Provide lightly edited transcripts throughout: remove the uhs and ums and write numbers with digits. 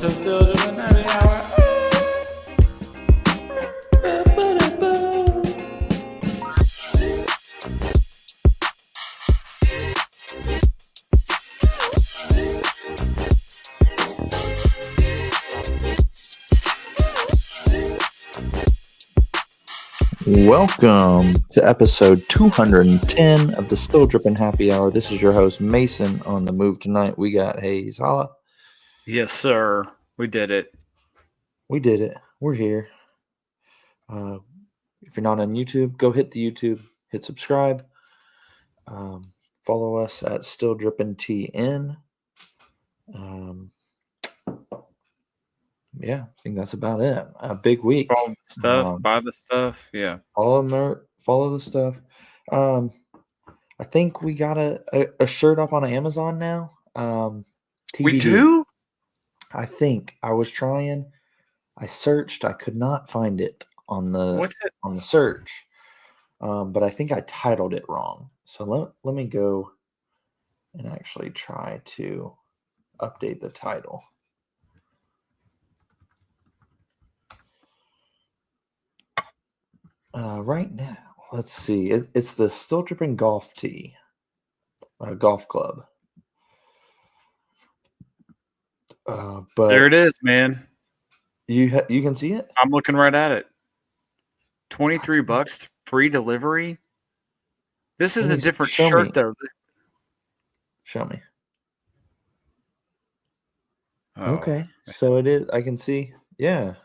to Still Dripping Happy Hour. Welcome to episode 210 of the Still Dripping Happy Hour. This is your host, Mason. On the move tonight, we got Hayes. Holla. Yes, sir. We did it. We did it. We're here. If you're not on YouTube, go hit the YouTube, hit subscribe. Follow us at Still Dripping TN. Yeah, I think that's about it. A big week. Follow the stuff, buy the stuff. Yeah. Follow the stuff. I think we got a shirt up on Amazon now. We TBD. do? I think I was trying. I searched. I could not find it on the on the search. But I think I titled it wrong. So let me go and actually try to update the title. Right now, let's see. It's the Still Dripping Golf Tee, golf club. But there it is, man. You can see it? I'm looking right at it. $23, free delivery. This is a different shirt, though. Show me. Oh. Okay, so it is. I can see. Yeah.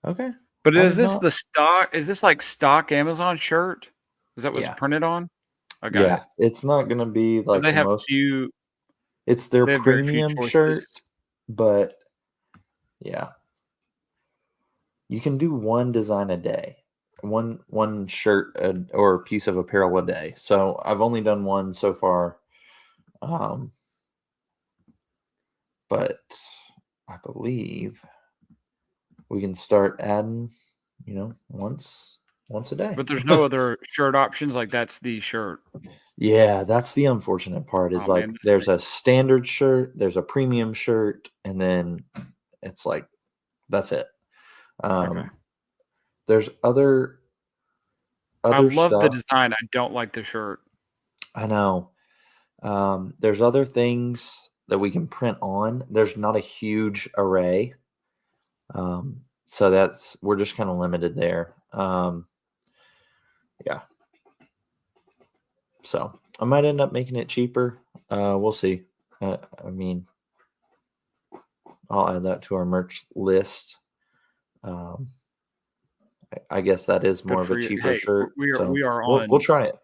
Okay. But is this the stock? Is this like stock Amazon shirt? Is that what's printed on? I got it. It's not going to be like they have most. Few. It's their premium shirt, but yeah, you can do one design a day, one shirt or piece of apparel a day. So I've only done one so far, but I believe we can start adding, once a day. But there's no other shirt options. Like that's the shirt. Yeah, that's the unfortunate part is there's a standard shirt, there's a premium shirt, and then it's like, that's it. Okay. There's other I love stuff. the design. I don't like the shirt. I know. There's other things that we can print on. There's not a huge array. So we're just kind of limited there. Yeah. So I might end up making it cheaper. We'll see. I mean, I'll add that to our merch list. I guess that is more of a cheaper shirt. We are on. We'll try it.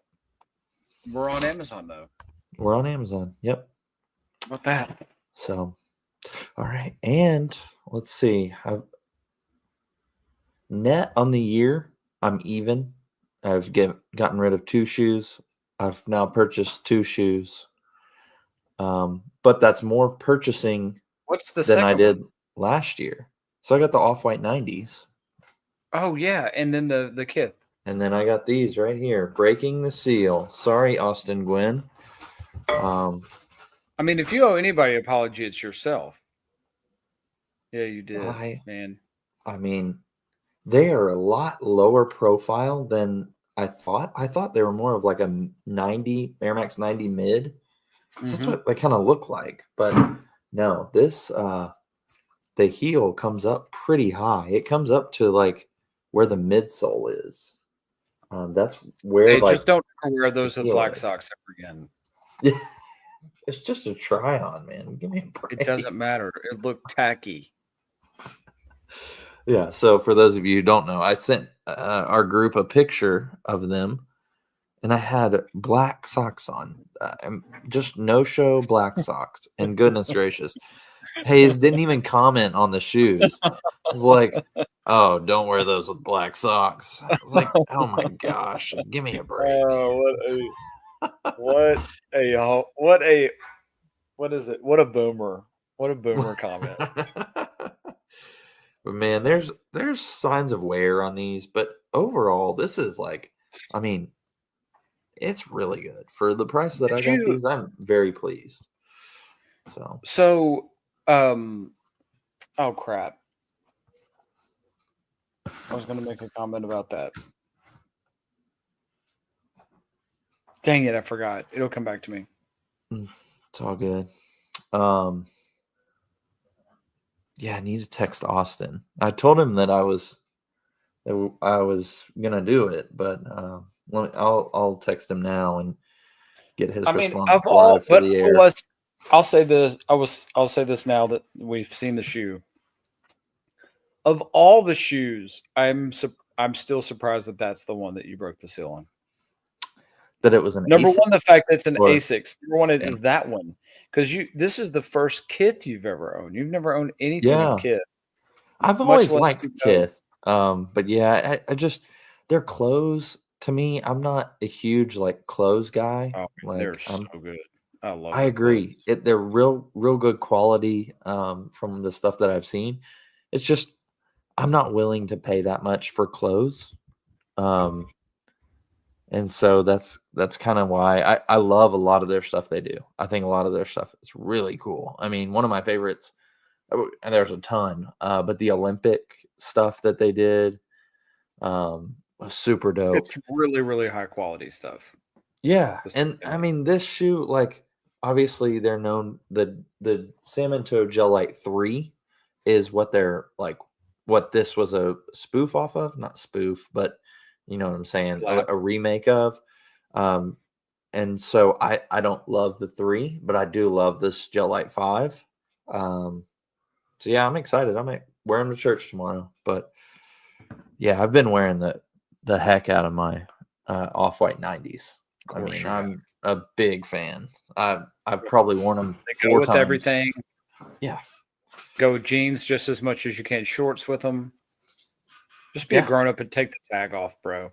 We're on Amazon though. We're on Amazon. Yep. How about that? So, all right, and let's see. Net on the year, I'm even. I've gotten rid of 2 shoes. I've now purchased 2 shoes. But that's more purchasing than I did last year. So I got the Off-White 90s. Oh, yeah. And then the kit. And then I got these right here. Breaking the Seal. Sorry, Austin Gwynn. I mean, if you owe anybody an apology, it's yourself. Yeah, you did, man. I mean, they are a lot lower profile than I thought. I thought they were more of like a 90 Air Max 90 mid. So that's what they kind of look like. But no, this the heel comes up pretty high. It comes up to like where the midsole is. That's where just don't wear those with black socks ever again. Yeah, it's just a try on, man. Give me a break. It doesn't matter. It looked tacky. Yeah, so for those of you who don't know, I sent our group a picture of them, and I had black socks on. Just no-show black socks, and goodness gracious. Hayes didn't even comment on the shoes. I was like, oh, don't wear those with black socks. I was like, oh my gosh, give me a break. What is it? What a boomer. What a boomer comment. But man, there's signs of wear on these, but overall, this is like, I mean, it's really good for the price that I got these. I'm very pleased. So Oh crap! I was going to make a comment about that. Dang it! I forgot. It'll come back to me. It's all good. Yeah, I need to text Austin. I told him that I was gonna do it, but I'll text him now and get his response of all, live for the air. I'll say this. I'll say this now that we've seen the shoe. Of all the shoes, I'm still surprised that that's the one that you broke the seal on. That it was an Number ASIC? one, the fact that it's an Or- ASICS. Number one is that one, because this is the first Kith you've ever owned. You've never owned anything Yeah. of Kith. I've always liked Kith. But yeah, I just their clothes to me, I'm not a huge like clothes guy. Oh, Like they're so good. I love. I agree. They're real good quality from the stuff that I've seen. It's just I'm not willing to pay that much for clothes. And so that's kind of why I love a lot of their stuff they do. I think a lot of their stuff is really cool. I mean, one of my favorites, and there's a ton, but the Olympic stuff that they did was super dope. It's really, really high quality stuff. Yeah, and I mean this shoe, like obviously they're known the Salmon Toe Gel-Lyte 3 is what they're like, what this was a spoof off of, not spoof, but you know what I'm saying, a remake of. And so I don't love the 3, but I do love this Gel-Lyte 5. So yeah, I'm excited. I might wear them to church tomorrow, but yeah, I've been wearing the heck out of my Off-White 90s. I mean, I'm a big fan. I've probably worn them 4 times. Everything. Yeah. Go with jeans just as much as you can. Shorts with them. Just be a grown up and take the tag off, bro.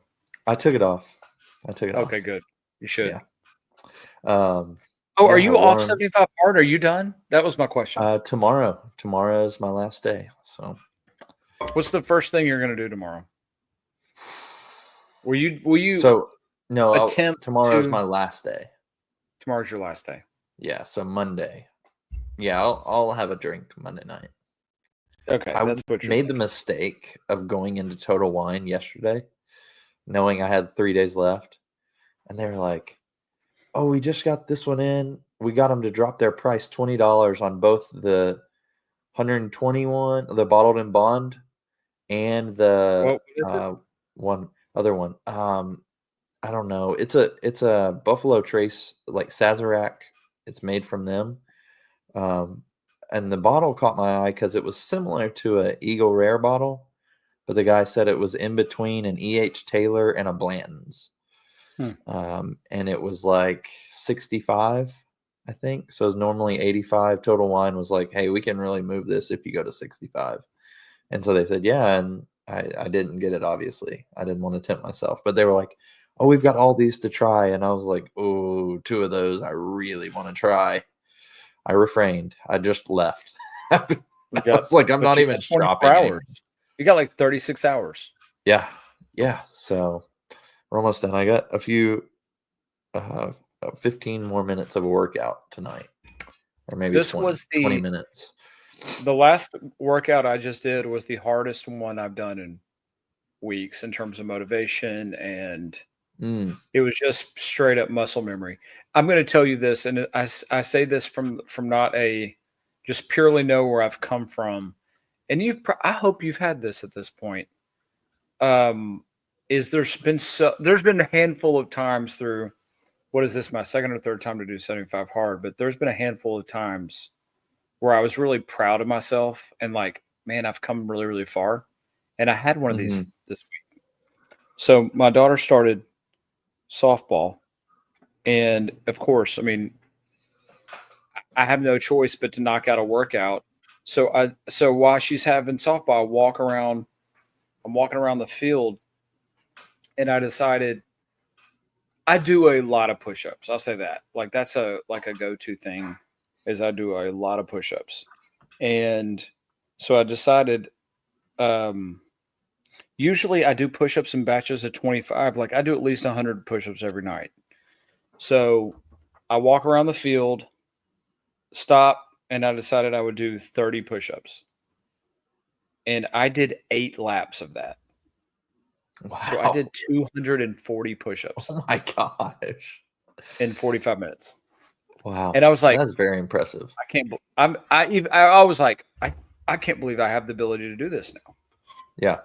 I took it off. Okay, good. You should. Yeah. Are you off 75 hard? Are you done? That was my question. Tomorrow is my last day. So, what's the first thing you're going to do tomorrow? Will you? So no, attempt. Tomorrow is my last day. Tomorrow's your last day. Yeah. So Monday. Yeah, I'll have a drink Monday night. Okay. I made the mistake of going into Total Wine yesterday, knowing I had 3 days left, and they were like, "Oh, we just got this one in. We got them to drop their price $20 on both the 121, the bottled in bond, and the one other one. I don't know. It's a Buffalo Trace like Sazerac. It's made from them. And the bottle caught my eye because it was similar to an Eagle Rare bottle, but the guy said it was in between an E.H. Taylor and a Blanton's. And it was like 65, I think. So it's normally 85. Total Wine was like, hey, we can really move this if you go to 65. And so they said, yeah. And I didn't get it, obviously. I didn't want to tempt myself. But they were like, oh, we've got all these to try. And I was like, oh, 2 of those I really want to try. I refrained. I just left. It's like I'm not even shopping anymore. You got like 36 hours. Yeah. So we're almost done. I got a few 15 more minutes of a workout tonight, or maybe 20 minutes. The last workout I just did was the hardest one I've done in weeks in terms of motivation, and it was just straight up muscle memory. I'm going to tell you this, and I say this from not a just purely know where I've come from, and I hope you've had this at this point. Is there's been a handful of times through, what is this, my second or third time to do 75 hard, but there's been a handful of times where I was really proud of myself and like, man, I've come really, really far. And I had one of these this week. So my daughter started softball. And of course, I mean, I have no choice but to knock out a workout. So while she's having softball, I'm walking around the field, and I decided I do a lot of push-ups. I'll say that. Like that's a go-to thing, is I do a lot of push-ups. And so I decided, usually I do push-ups in batches of 25. Like I do at least 100 push-ups every night. So I walk around the field, stop, and I decided I would do 30 push-ups. and I did 8 laps of that. Wow. So I did 240 push-ups Oh my gosh. in 45 minutes. Wow. And I was like, that's very impressive. I can't. I was like, I can't believe I have the ability to do this now. Yeah.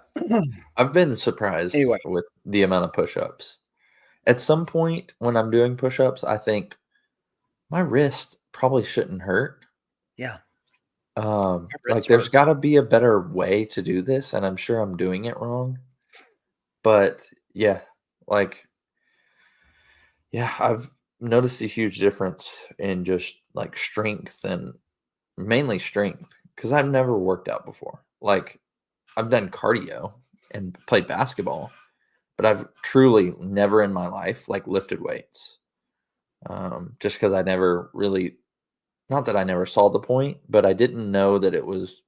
I've been surprised Anyway. with the amount of push-ups. At some point when I'm doing push-ups, I think my wrist probably shouldn't hurt. Yeah. Like there's got to be a better way to do this, and I'm sure I'm doing it wrong. But yeah, like, yeah, I've noticed a huge difference in just like strength and mainly strength because I've never worked out before. Like, I've done cardio and played basketball, but I've truly never in my life like lifted weights. Just because I never really, not that I never saw the point, but I didn't know that it was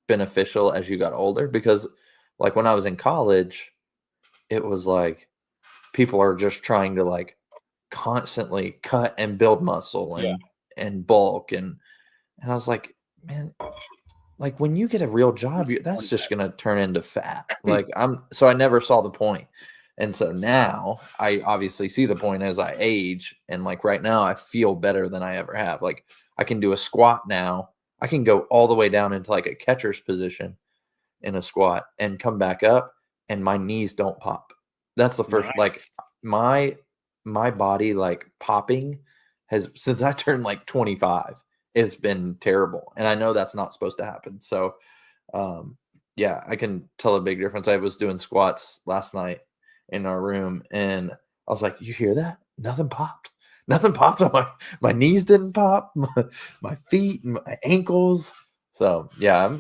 beneficial as you got older. Because, like, when I was in college, it was like people are just trying to like constantly cut and build muscle and bulk and I was like, man, like when you get a real job, that's just gonna turn into fat. Like so I never saw the point. And so now I obviously see the point as I age. And like right now I feel better than I ever have. Like I can do a squat now. I can go all the way down into like a catcher's position in a squat and come back up and my knees don't pop. That's the first like my body like popping has since I turned like 25. It's been terrible. And I know that's not supposed to happen. So yeah, I can tell a big difference. I was doing squats last night in our room and I was like, you hear that? Nothing popped. Nothing popped on my knees didn't pop, my feet, my ankles. So yeah,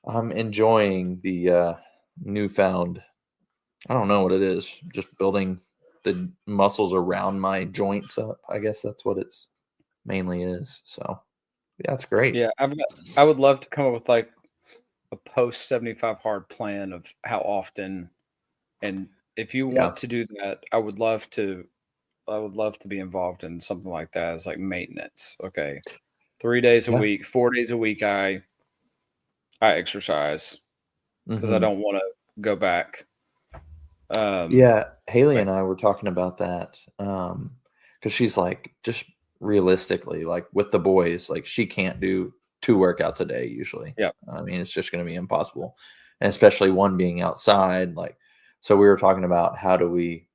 I'm enjoying the newfound, I don't know what it is, just building the muscles around my joints up. I guess that's what it's mainly is. So yeah, it's great. Yeah, I would love to come up with like a post 75 hard plan of how often, and if you want to do that, I would love to be involved in something like that as like maintenance. Okay. 3 days a week, 4 days a week I exercise because I don't want to go back. Yeah, Haley and I were talking about that because she's like, just realistically, like with the boys, like she can't do 2 workouts a day usually. Yeah, I mean, it's just going to be impossible, and especially one being outside. Like, so we were talking about how do we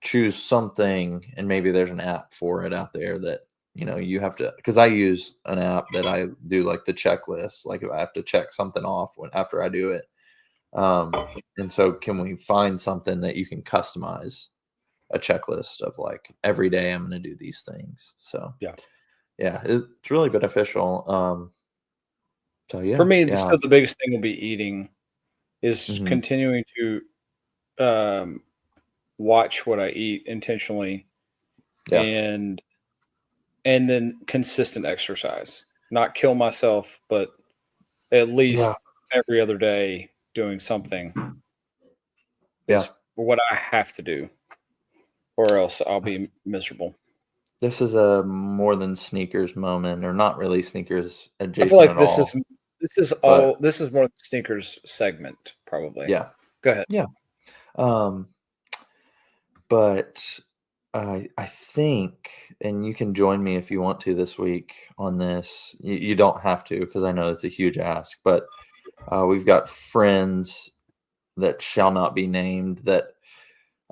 choose something, and maybe there's an app for it out there that you have to. Because I use an app that I do like the checklist, like if I have to check something off after I do it. And so can we find something that you can customize a checklist of like every day I'm going to do these things. So yeah, it's really beneficial. So yeah, for me, so the biggest thing will be eating is continuing to watch what I eat intentionally and then consistent exercise, not kill myself, but at least every other day doing something is what I have to do, or else I'll be miserable. This is a more than sneakers moment, or not really sneakers adjacent. I feel like this is more the sneakers segment, probably. Yeah. Go ahead. Yeah. But I think, and you can join me if you want to this week on this. You don't have to because I know it's a huge ask, but we've got friends that shall not be named that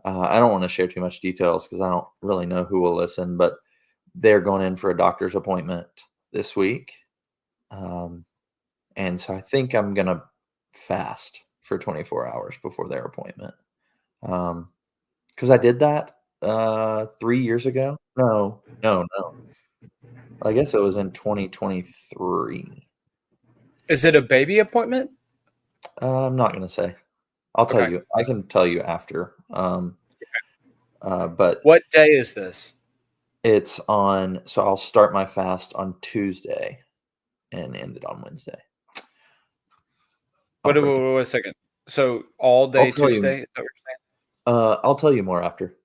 I don't want to share too much details because I don't really know who will listen, but they're going in for a doctor's appointment this week. And so I think I'm going to fast for 24 hours before their appointment. Because I did that 3 years ago. No. I guess it was in 2023. Is it a baby appointment? I'm not going to say. I'll tell you. I can tell you after. But what day is this? It's on. So I'll start my fast on Tuesday and end it on Wednesday. Wait a second. So all day Tuesday? Is that what you're saying? I'll tell you more after.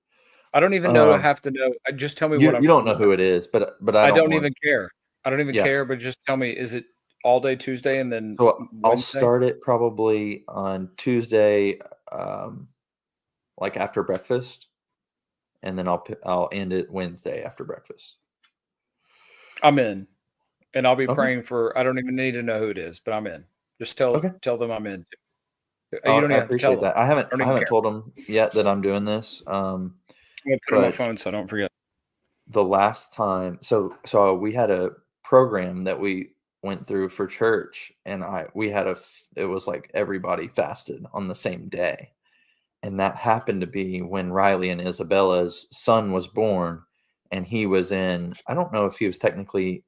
I don't even know. Have to know. Just tell me what I'm. You don't know who it is, but I don't even care. I don't even care. But just tell me. Is it all day Tuesday and then So I'll Wednesday? start it probably on Tuesday, like after breakfast, and then I'll end it Wednesday after breakfast. I'm in, and I'll be Okay. praying for. I don't even need to know who it is, but I'm in. Just tell Okay. them I'm in. You I don't even have to tell appreciate them. that. I I don't even haven't care. told them yet that I'm doing this. I'm gonna put it on my But phone so I don't forget. the last time, so we had a program that we went through for church, and we had it was like everybody fasted on the same day. And that happened to be when Riley and Isabella's son was born, and he was I don't know if he was technically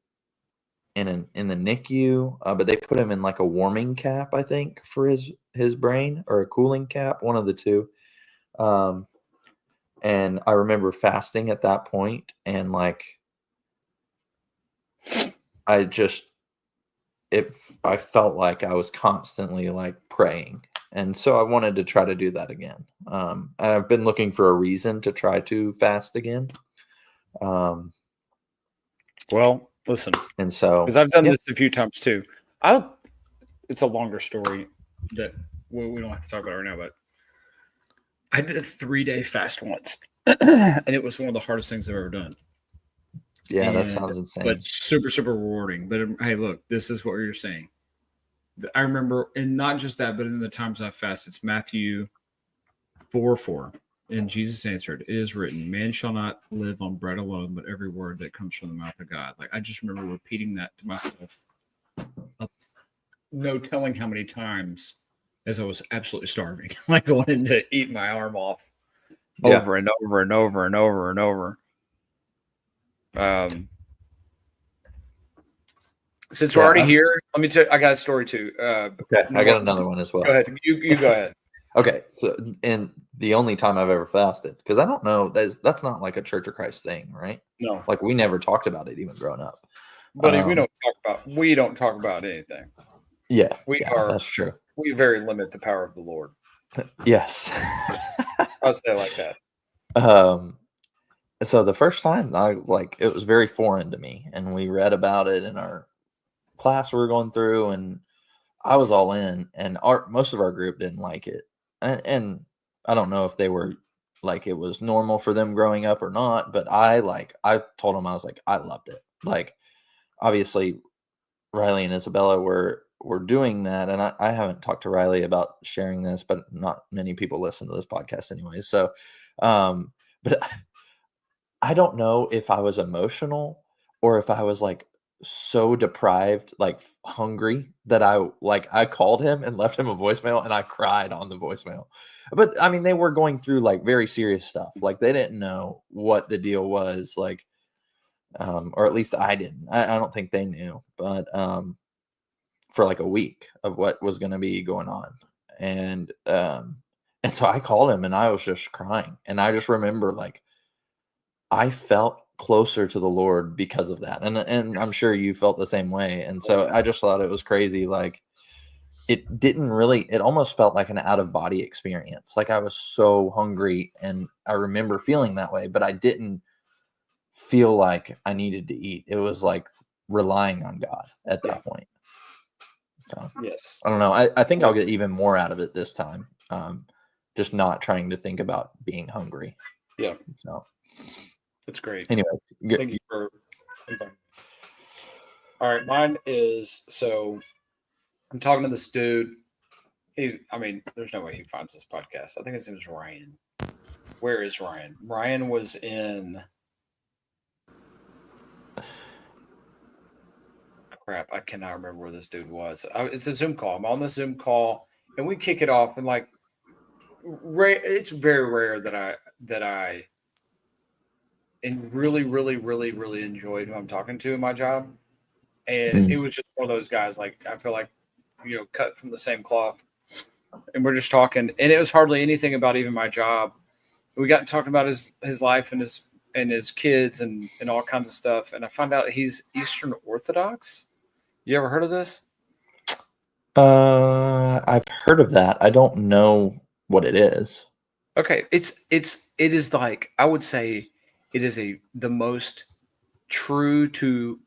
in the NICU, but they put him in like a warming cap, I think, for his brain, or a cooling cap, one of the two. And I remember fasting at that point, and like I just I felt like I was constantly like praying. And so I wanted to try to do that again. And I've been looking for a reason to try to fast again. Well, listen, And so, because I've done yeah, this a few times too. It's a longer story that we don't have to talk about right now, but I did a 3-day fast once, and it was one of the hardest things I've ever done. yeah, that And sounds insane. but super super rewarding. But hey, look, this is what you're saying. I remember, and not just that, but in the times I fast, it's Matthew 4:4. And Jesus answered, "It is written, man shall not live on bread alone, but every word that comes from the mouth of God." Like I just remember repeating that to myself, no telling how many times, as I was absolutely starving, like wanting to eat my arm off Yeah. over and over and over and over and over. Since we're already here, let me tell you, I got a story too. Okay, I got another one as well. Go ahead. You go ahead. Okay, so and the only time I've ever fasted, because I don't know, that's not like a Church of Christ thing, right? No, Like we never talked about it even growing up. buddy, we don't talk about anything. Yeah, We that's true. We very limit the power of the Lord. Yes. I'll say it like that. So the first time it was very foreign to me, and we read about it in our class we were going through, and I was all in, and most of our group didn't like it. And I don't know if they were like it was normal for them growing up or not, but I told them, I was like, I loved it. Like obviously Riley and Isabella were doing that, and I haven't talked to Riley about sharing this, but not many people listen to this podcast anyway. So but I don't know if I was emotional or if I was like so deprived, like hungry, that I called him and left him a voicemail, and I cried on the voicemail. But I mean, they were going through like very serious stuff. Like they didn't know what the deal was, like, or at least I didn't. I don't think they knew, but for like a week of what was going to be going on, and so I called him, and I was just crying, and I just remember like I felt closer to the Lord because of that. And I'm sure you felt the same way. And so I just thought it was crazy. Like it almost felt like an out of body experience. Like I was so hungry, and I remember feeling that way, but I didn't feel like I needed to eat. It was like relying on God at that point. So Yes. I don't know. I think I'll get even more out of it this time. Just not trying to think about being hungry. Yeah. So that's great. Anyway, thank you for inviting me. All right, mine is, so I'm talking to this dude. There's no way he finds this podcast. I think his name is Ryan. Where is Ryan? Ryan was in. Crap, I cannot remember where this dude was. It's a Zoom call. I'm on the Zoom call, and we kick it off, and like, it's very rare that I and really, really, really, really enjoyed who I'm talking to in my job. And it was just one of those guys, like, I feel like, cut from the same cloth. And we're just talking, and it was hardly anything about even my job. We got talking about his life and his kids and all kinds of stuff. And I found out he's Eastern Orthodox. You ever heard of this? I've heard of that. I don't know what it is. Okay, it is like, I would say it is the most true to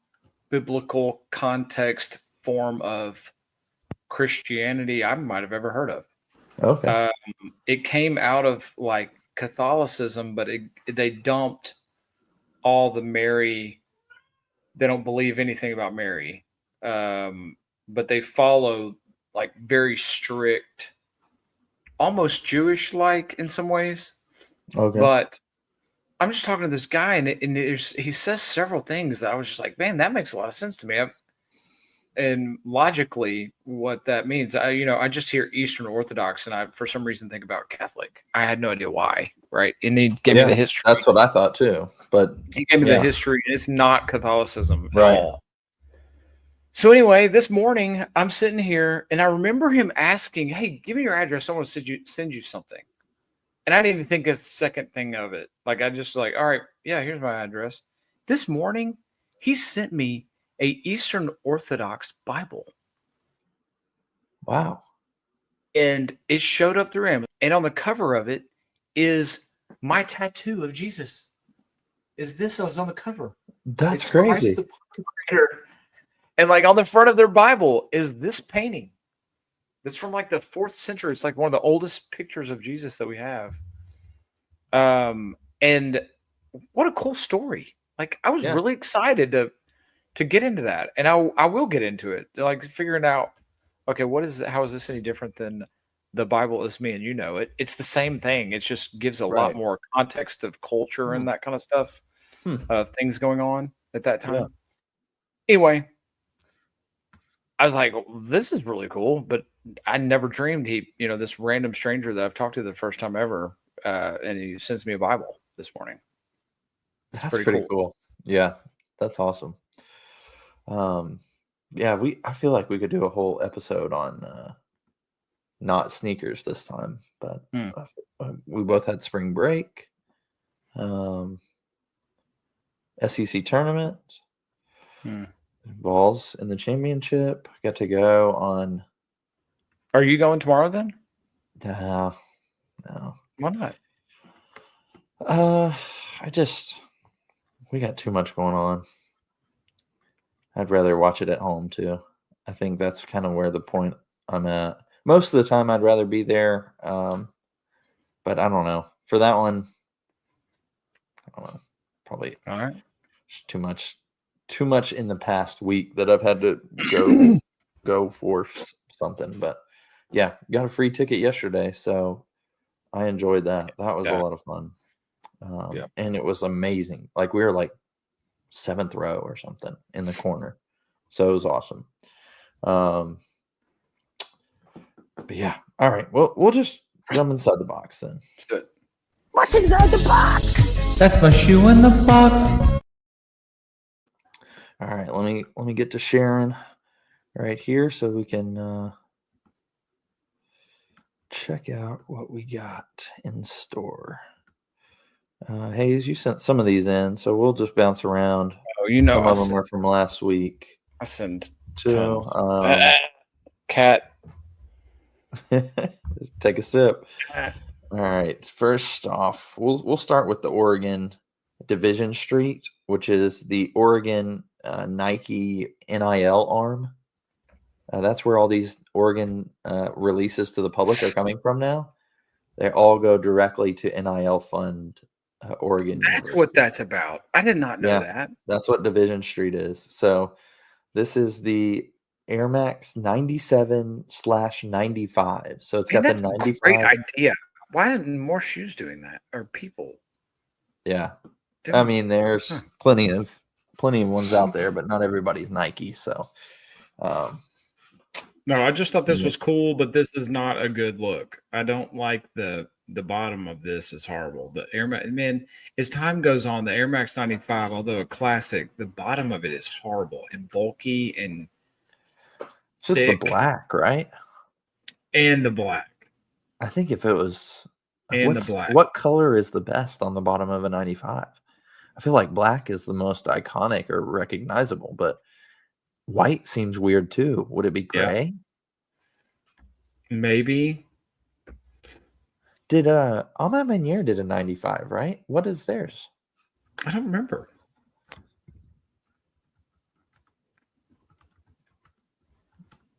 biblical context form of Christianity I might have ever heard of. Okay. It came out of like Catholicism, but they dumped all the Mary. They don't believe anything about Mary, but they follow like very strict, almost Jewish like in some ways. Okay. But I'm just talking to this guy, and he says several things that I was just like, man, that makes a lot of sense to me. And logically, what that means, I just hear Eastern Orthodox, and I, for some reason, think about Catholic. I had no idea why, right? And he gave me the history. That's what I thought too. But he gave me the history, and it's not Catholicism at Right. all. So anyway, this morning I'm sitting here, and I remember him asking, "Hey, give me your address. I want to send you something." And I didn't even think a second thing of it. Like I just like, all right, yeah, here's my address. This morning, he sent me a Eastern Orthodox Bible. Wow. And it showed up through Amazon. And on the cover of it is my tattoo of Jesus. This was on the cover. That's It's crazy. Christ the Creator. And like on the front of their Bible is this painting. That's from like the 4th century. It's like one of the oldest pictures of Jesus that we have. And what a cool story. Like I was really excited to get into that. And I will get into it. Like figuring out, okay, how is this any different than the Bible as me and you know it? It's the same thing. It just gives a lot more context of culture and that kind of stuff, of things going on at that time. Yeah. Anyway, I was like, this is really cool, but I never dreamed this random stranger that I've talked to the first time ever, and he sends me a Bible this morning. That's pretty cool. Yeah, that's awesome. Yeah, I feel like we could do a whole episode on not sneakers this time, but we both had spring break, SEC tournament, Vols in the championship. Got to go on. Are you going tomorrow then? No. Why not? We got too much going on. I'd rather watch it at home too. I think that's kind of where the point I'm at. Most of the time I'd rather be there. But I don't know. For that one, I don't know. Probably all right. Too much in the past week that I've had to go for something. But yeah, got a free ticket yesterday, so I enjoyed that. That was a lot of fun. And it was amazing. Like we were like 7th row or something in the corner. So it was awesome. But yeah. All right. Well, we'll just jump inside the box then. Let's do it. What's inside the box? That's my shoe in the box. All right. Let me get to sharing right here so we can check out what we got in store. Hayes, you sent some of these in, so we'll just bounce around. Oh, some of them were from last week. I sent two. Cat. Take a sip. All right. First off, we'll start with the Oregon Division Street, which is the Oregon Nike NIL arm. That's where all these Oregon releases to the public are coming from now. They all go directly to NIL fund Oregon. That's University. What that's about. I did not know that. That's what Division Street is. So this is the Air Max 97/95. So it's got the 95. A great idea. Why aren't more shoes doing that, or people? Yeah. I mean, there's plenty of ones out there, but not everybody's Nike. So no, I just thought this was cool, but this is not a good look. I don't like the bottom of this is horrible. The Air Max, man, as time goes on, the Air Max 95, although a classic, the bottom of it is horrible and bulky and it's just thick. The black, right? And the black. I think if it was and the black. What color is the best on the bottom of a 95? I feel like black is the most iconic or recognizable, but white seems weird too. Would it be gray? Yeah. Maybe. Did Ahmad Manier did a 95, right? What is theirs? I don't remember.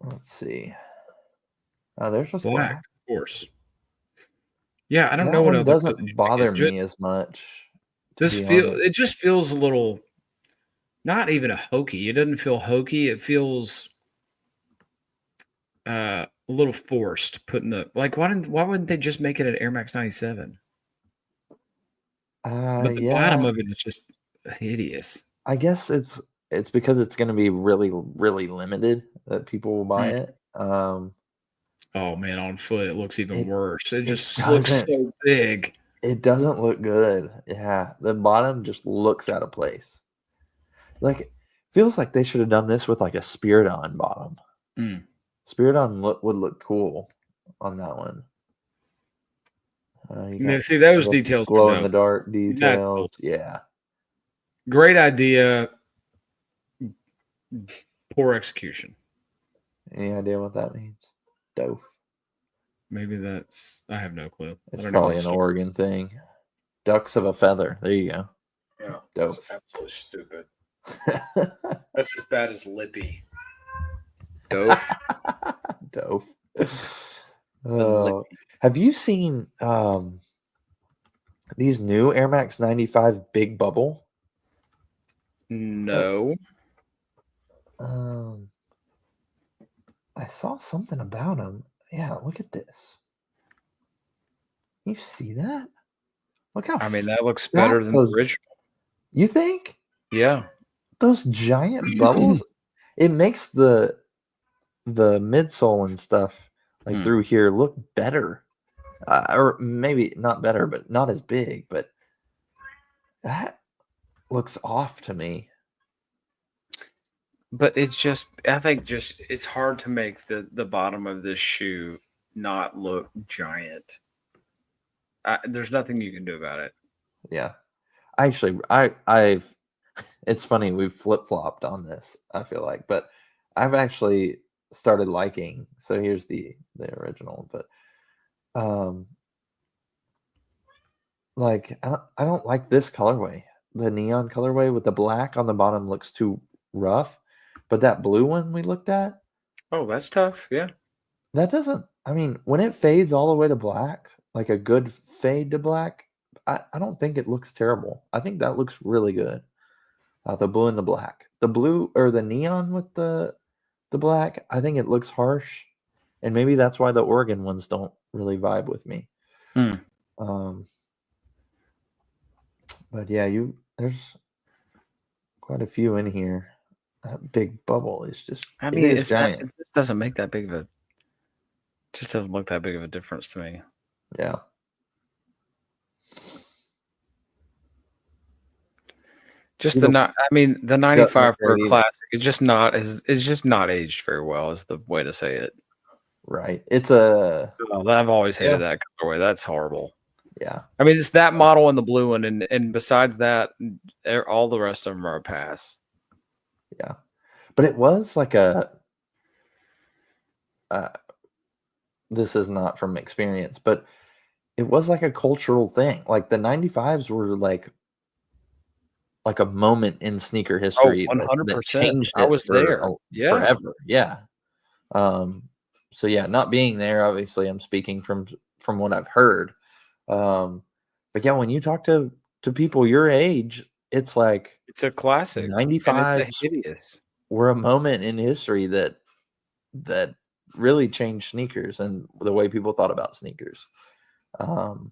Let's see. Oh, there's just Black, black. of course. Yeah, I don't That know what one other color doesn't you'd make bother it. Ju- me as much, to This be feel honest. it just feels a little not even a hokey. It doesn't feel hokey. It feels a little forced putting the like why wouldn't they just make it an Air Max 97? But the bottom Yeah, of it is just hideous. I guess it's because it's going to be really really limited that people will buy Mm. it. Oh man, on foot it looks even It worse. It it just looks doesn't so big. it doesn't look good. Yeah, the bottom just looks out of place. Like feels like they should have done this with like a Spiridon bottom. Mm. Spiridon would look cool on that one. You Yeah, got see those little details are glow in the dope. dark That's cool. details. Yeah. Great idea. Poor execution. Any idea what that means? Dope. Maybe that's I have no clue. I It's don't know probably the an story. Oregon thing. Ducks of a feather. There you go. Yeah, Dope. that's absolutely stupid. That's as bad as Lippy. Dope. Dope. Oh, have you seen these new Air Max 95 Big Bubble? No. I saw something about them. Yeah, look at this. You see that? Look how I mean, that looks fat better than those. the original. You think Yeah. those giant bubbles? It makes the midsole and stuff like Hmm. through here look better, or maybe not better, but not as big. But that looks off to me. But it's just, I think just it's hard to make the bottom of this shoe not look giant. There's nothing you can do about it. Yeah, actually, I've. It's funny we've flip flopped on this. I feel like, but I've actually started liking. So here's the original, but like I don't like this colorway. The neon colorway with the black on the bottom looks too rough, but that blue one we looked at, Oh, that's tough. Yeah. that doesn't. I mean, when it fades all the way to black, like a good fade to black, I don't think it looks terrible. I think that looks really good. The blue and the black, the blue or the neon with the black, I think it looks harsh, and maybe that's why the Oregon ones don't really vibe with me. But yeah, there's quite a few in here. That big bubble is just. I mean, it is it's not, giant. it just doesn't make that big of a, just doesn't look that big of a difference to me. Yeah. Just You the don't- not. I mean, the 95 for maybe. a classic. It's just not as. It's just not aged very well. Is the way to say it. Right. It's a. Oh, I've always hated Yeah. that colorway. That's horrible. Yeah. I mean, it's that model and the blue one, and besides that, all the rest of them are a pass. Yeah. But it was like a. This is not from experience, but it was like a cultural thing. Like the 95s were like a moment in sneaker history that 100%. changed I it was for there. Yeah. forever. Yeah. So yeah, not being there, obviously I'm speaking from what I've heard. But yeah, when you talk to people your age, it's like It's a classic. And 95s it's hideous. were a moment in history that really changed sneakers and the way people thought about sneakers. And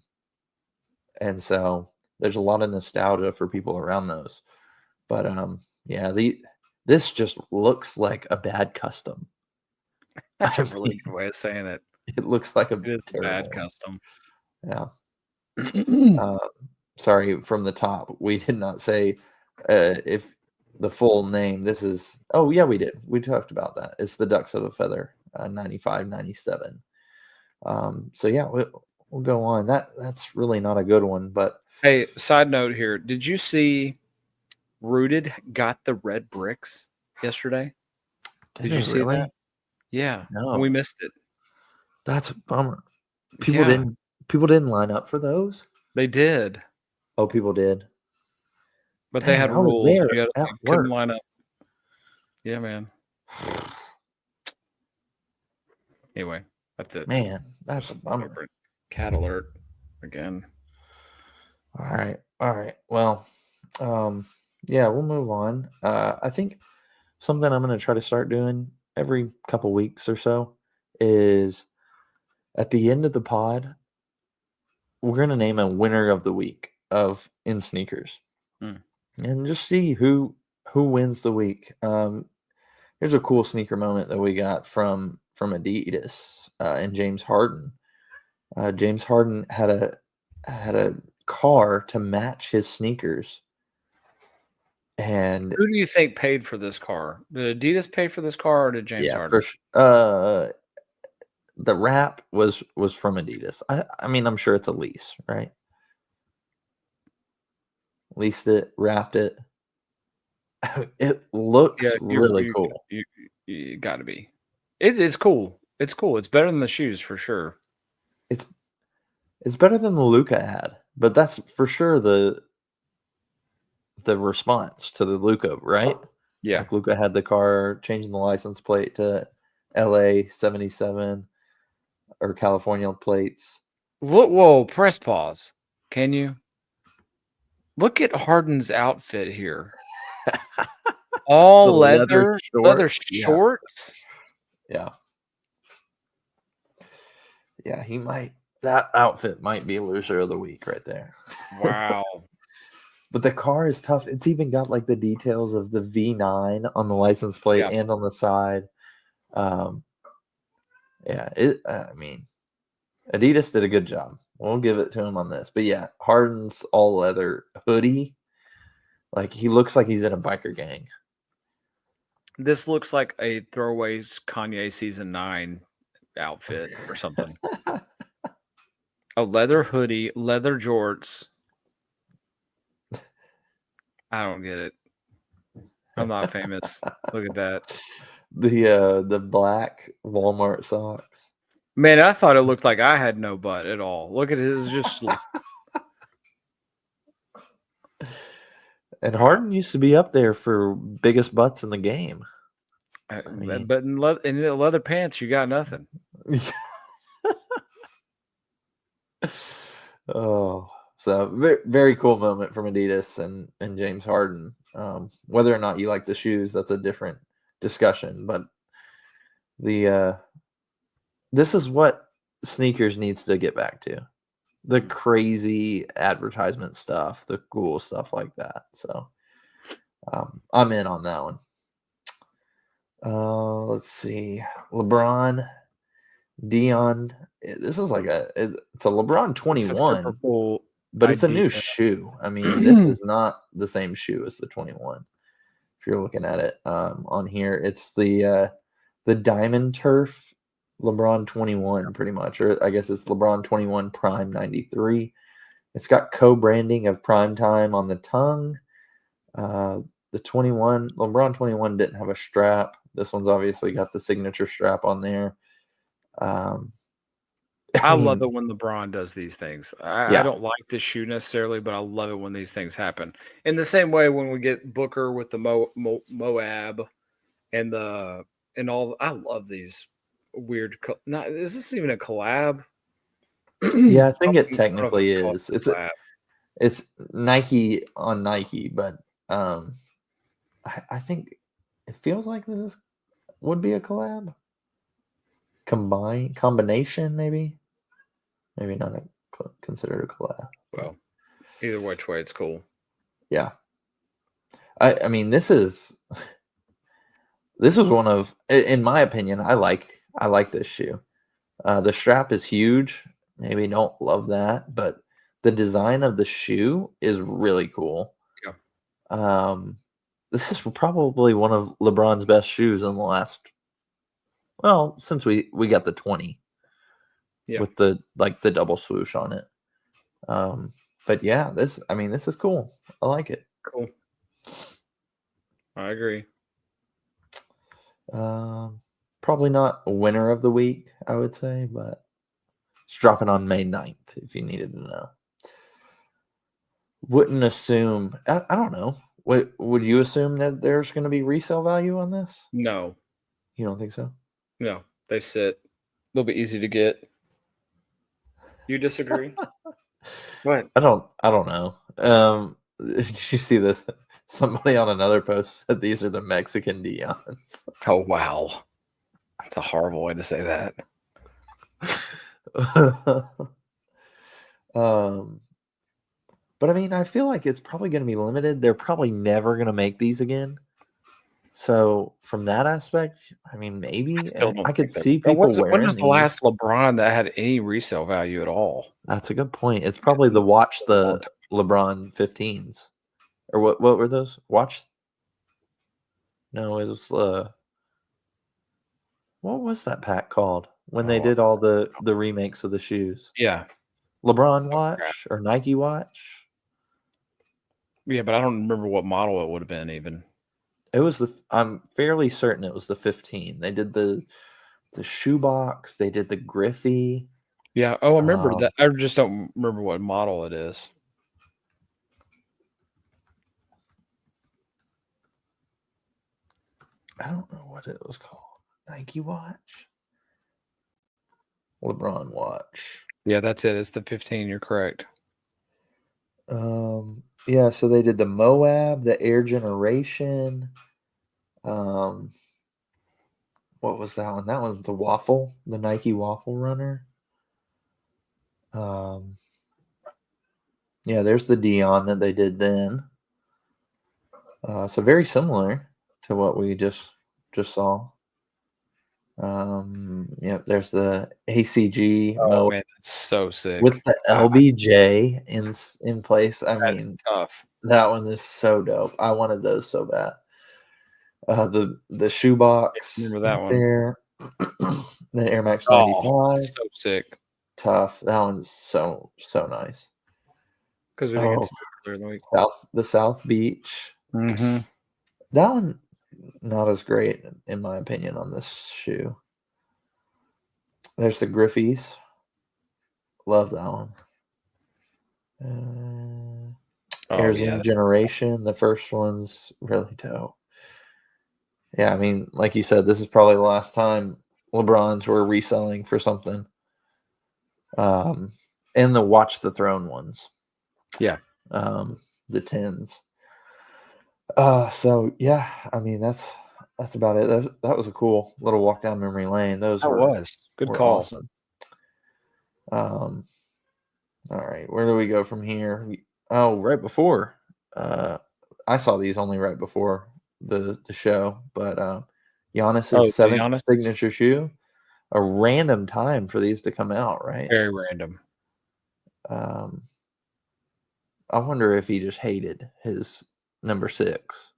so there's a lot of nostalgia for people around those. But yeah, this just looks like a bad custom. That's a really good way of saying it. It looks like a It is a terrible bad one. custom. Yeah. Sorry, from the top, we did not say if the full name. This is. Oh yeah, we did. We talked about that. It's the Ducks of a Feather, 95, 97. So yeah, we'll go on. That's really not a good one, but Hey, side note here. Did you see Rooted got the red bricks yesterday? Did you see that? Yeah. No. We missed it. That's a bummer. People Yeah. didn't line up for those. They did. Oh, people did. But they Dang, had I was rules. there You at couldn't work. line up. Yeah, man. Anyway, that's it. Man, that's a bummer. Cat alert again. All right. Well, yeah, we'll move on. I think something I'm going to try to start doing every couple weeks or so is at the end of the pod, we're going to name a winner of the week of in sneakers, and just see who wins the week. Here's a cool sneaker moment that we got from Adidas and James Harden. James Harden had a car to match his sneakers. And who do you think paid for this car? Did Adidas pay for this car, or did James Harden? The wrap was from Adidas. I mean, I'm sure it's a lease, right? Leased it, wrapped it. It looks really cool. You got to be. It is cool. It's cool. It's better than the shoes for sure. It's better than the Luka ad, but that's for sure the response to the Luka, right? Yeah. Like Luka had the car changing the license plate to LA 77 or California plates. Whoa, press pause. Can you? Look at Harden's outfit here. All leather shorts. Yeah, that outfit might be loser of the week right there. Wow. But the car is tough. It's even got like the details of the V9 on the license plate and on the side. I mean, Adidas did a good job. We'll give it to him on this. But yeah, Harden's all leather hoodie. Like he looks like he's in a biker gang. This looks like a throwaway Kanye season 9 outfit or something. A leather hoodie, leather jorts. I don't get it. I'm not famous. Look at that. The black Walmart socks. Man, I thought it looked like I had no butt at all. Look at his just. And Harden used to be up there for biggest butts in the game. But in leather pants, you got nothing. Oh, so very, very cool moment from Adidas and James Harden. Whether or not you like the shoes, that's a different discussion. But this is what sneakers needs to get back to. The crazy advertisement stuff, the cool stuff like that. So I'm in on that one. Let's see. LeBron, Dion. This is like it's a LeBron 21, but it's a new shoe. I mean, this is not the same shoe as the 21. If you're looking at it on here, it's the Diamond Turf LeBron 21, pretty much, or I guess it's LeBron 21 Prime 93. It's got co-branding of Prime Time on the tongue. The LeBron 21 didn't have a strap. This one's obviously got the signature strap on there. I love it when LeBron does these things. I don't like this shoe necessarily, but I love it when these things happen. In the same way when we get Booker with the Moab and all. I love these weird. Is this even a collab? Yeah, I think it technically is. It's Nike on Nike, but I think it feels like this would be a collab. Combination, maybe not considered a collab. Well, either which way, it's cool. Yeah, I mean, this is one of, in my opinion, I like this shoe. The strap is huge. Maybe don't love that, but the design of the shoe is really cool. Yeah. This is probably one of LeBron's best shoes in the last. Well, since we got the 20, with the double swoosh on it. But yeah, this is cool. I like it. Cool. I agree. Probably not a winner of the week, I would say, but it's dropping on May 9th, if you needed to know. Wouldn't assume, I don't know. Would you assume that there's going to be resale value on this? No. You don't think so? No, they sit. They'll be easy to get. You disagree? What? I don't know. Did you see this? Somebody on another post said these are the Mexican Deons. Oh wow, that's a horrible way to say that. But I mean, I feel like it's probably going to be limited. They're probably never going to make these again. So from that aspect, I mean, maybe I could see people When wearing was the these. last LeBron that had any resale value at all? That's a good point. It's probably the watch the LeBron 15s. Or what were those? Watch. No, it was what was that pack called when they did all the remakes of the shoes? Yeah, LeBron watch or Nike watch? yeah, but I don't remember what model it would have been even. It was I'm fairly certain it was the 15. They did the shoebox, they did the Griffey. Yeah. Oh, I remember that. I just don't remember what model it is. I don't know what it was called. Nike watch? LeBron watch. Yeah, that's it. It's the 15. You're correct. Yeah, so they did the Moab, the Air Generation. What was that one? That was the Waffle, the Nike Waffle Runner. Yeah, there's the Dion that they did then. So very similar to what we just saw. Yep, there's the ACG Oh man, that's so sick. with the LBJ in place. I That's mean, tough. that one is so dope. I wanted those so bad. The shoebox. Remember that one? There. The Air Max 95. Oh, so sick. Tough. That one's so nice. Because we didn't get to earlier in the week. The South Beach. Mm-hmm. That one not as great in my opinion on this shoe. There's the Griffies. Love that one. Air Zoom Generation. The first one's really dope. Yeah, I mean, like you said, this is probably the last time LeBrons were reselling for something. And the Watch the Throne ones. Yeah. The 10s. So yeah, I mean that's about it. That was a cool little walk down memory lane. Those were good call. Awesome. All right, where do we go from here? Right before. I saw these only right before the show, but Giannis's seventh signature shoe. A random time for these to come out, right? Very random. I wonder if he just hated his number 6.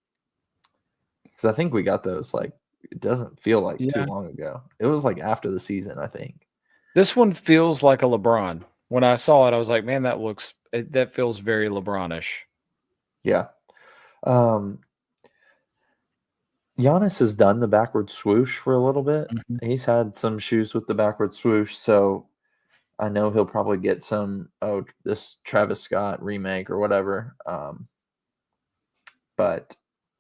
Because I think we got those it doesn't feel like too long ago. It was after the season, I think. This one feels like a LeBron. When I saw it, I was like, man, that feels very LeBron-ish. Yeah. Giannis has done the backward swoosh for a little bit. Mm-hmm. He's had some shoes with the backward swoosh, so I know he'll probably get some, this Travis Scott remake or whatever. But,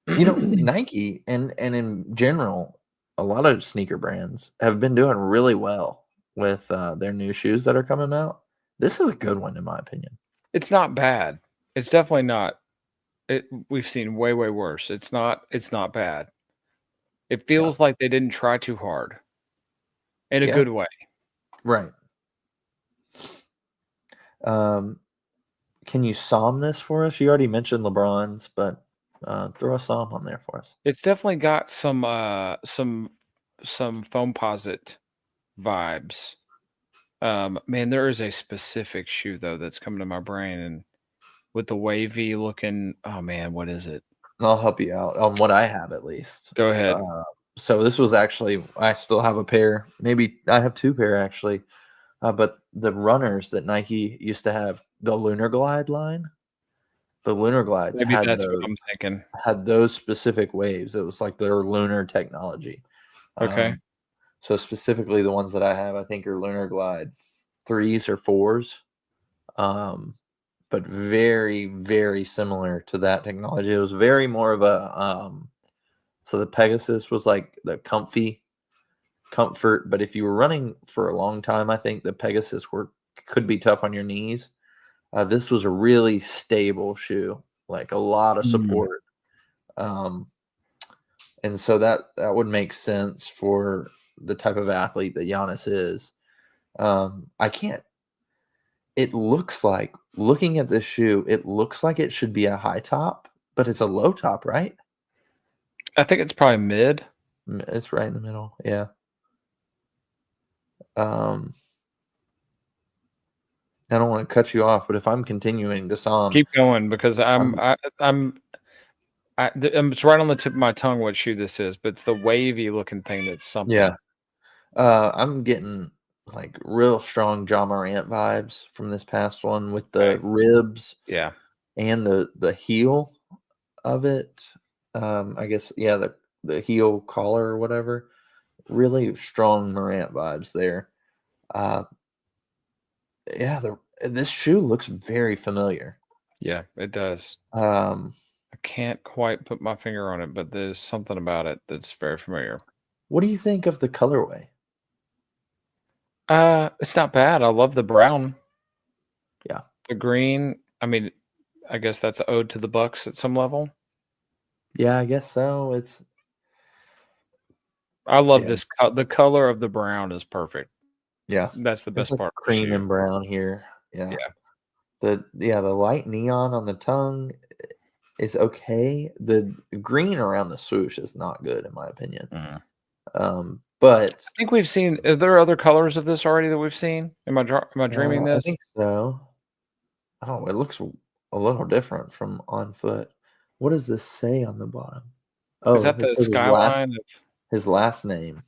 Nike and in general, a lot of sneaker brands have been doing really well with their new shoes that are coming out. This is a good one, in my opinion. It's not bad. It's definitely not. We've seen way, way worse. It's not bad. It feels like they didn't try too hard in a good way. Right. Can you SOM this for us? You already mentioned LeBron's, but throw a SOM on there for us. It's definitely got some Foamposite vibes. Man, there is a specific shoe though that's coming to my brain, and with the wavy looking. Oh man, what is it? I'll help you out on what I have at least. Go ahead. So this was actually, I still have a pair. Maybe I have 2 pair actually. But the runners that Nike used to have, the Lunar Glide line, the Lunar Glides Maybe that's what I'm thinking. Had those specific waves. It was like their lunar technology. Okay. So specifically the ones that I have, I think are Lunar Glide 3s or 4s. But very, very similar to that technology. It was very more of a so the Pegasus was like the comfy comfort, but if you were running for a long time, I think the Pegasus could be tough on your knees. This was a really stable shoe, like a lot of support. And so that would make sense for the type of athlete that Giannis is. I can't. It looks like, looking at this shoe, it looks like it should be a high top, but it's a low top, right? I think it's probably mid. It's right in the middle. Yeah. I don't want to cut you off, but if I'm continuing to Sam, Keep going because it's right on the tip of my tongue what shoe this is, but it's the wavy looking thing that's something. yeah, I'm getting like real strong John Morant vibes from this past one with the Okay. ribs Yeah. and the heel of it. I guess the heel collar or whatever. Really strong Morant vibes there. This shoe looks very familiar. Yeah, it does. Um, I can't quite put my finger on it, but there's something about it that's very familiar. what do you think of the colorway? It's not bad. I love the brown. Yeah. The green, I mean, I guess that's an ode to the Bucks at some level. Yeah, I guess so. I love Yeah. this. The color of the brown is perfect. Yeah. That's the It's best like part. Of the cream shoe. and brown here. Yeah. Yeah. The light neon on the tongue is okay. The green around the swoosh is not good in my opinion. But I think we've seen. Are there other colors of this already that we've seen? Am I dreaming I this? think so. Oh, it looks a little different from on foot. What does this say on the bottom? Oh, Is that it the says his skyline? his last name,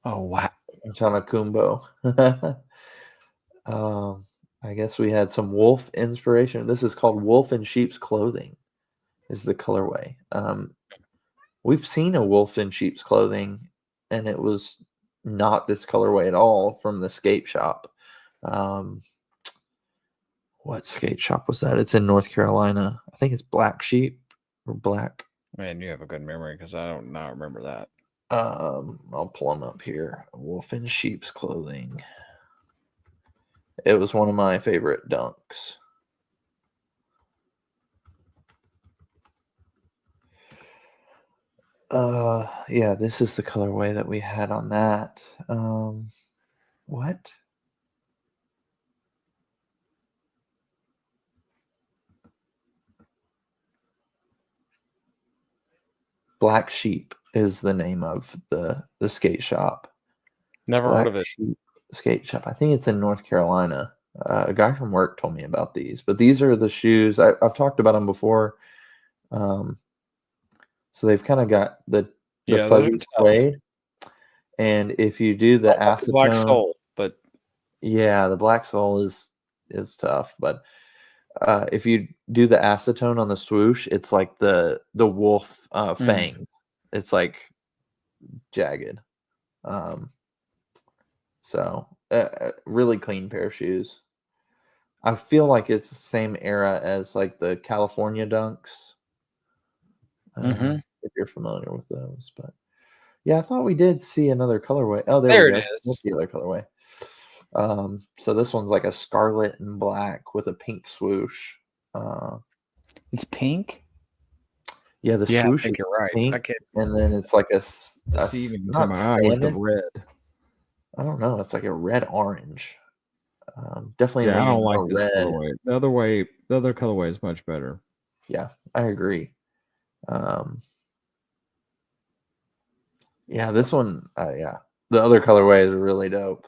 Oh wow! Chanakumbo. I guess we had some wolf inspiration. This is called Wolf in Sheep's Clothing. Is the colorway. We've seen a wolf in sheep's clothing, and it was not this colorway at all from the skate shop. What skate shop was that? It's in North Carolina. I think it's Black Sheep or Black. Man, you have a good memory because I don't not remember that. I'll pull them up here. Wolf in sheep's clothing. It was one of my favorite dunks. Yeah, this is the colorway that we had on that. What? Black Sheep is the name of the skate shop. Never heard of it. Sheep skate shop. I think it's in North Carolina. A guy from work told me about these, but these are the shoes. I've talked about them before. So they've kind of got the fuzzy suede, and if you do the acetone, black sole, but yeah, the black sole is tough. But if you do the acetone on the swoosh, it's like the wolf fangs. It's like jagged. So really clean pair of shoes. I feel like it's the same era as like the California Dunks. If you're familiar with those, but yeah, I thought we did see another colorway. Oh, there we go. it is. That's the other colorway. So this one's like a scarlet and black with a pink swoosh. It's pink. Yeah, the swoosh is you're right. pink, I can't and then it's like a deceiving to not my eye with the salmon. red. I don't know. It's like a red orange. Definitely. Yeah, I leaning don't like more this red. colorway. The other colorway is much better. Yeah, I agree. Yeah, this one. Yeah, the other colorway is really dope.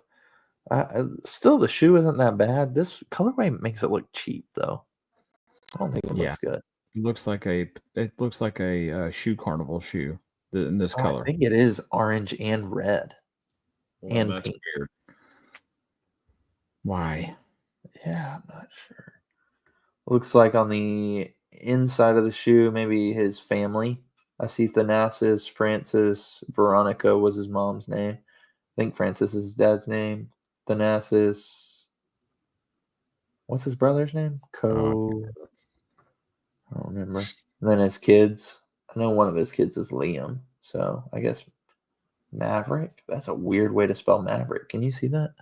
Still, the shoe isn't that bad. This colorway makes it look cheap, though. I don't think it looks good. It looks like a shoe carnival shoe in this color. I think it is orange and red. Well, and that's pink. weird. Why? Yeah, I'm not sure. Looks like on the inside of the shoe, maybe his family. I see Thanasis, Francis, Veronica was his mom's name. I think Francis is his dad's name. Thanasis. What's his brother's name? I don't remember. And then his kids. I know one of his kids is Liam. So I guess Maverick. That's a weird way to spell Maverick. Can you see that?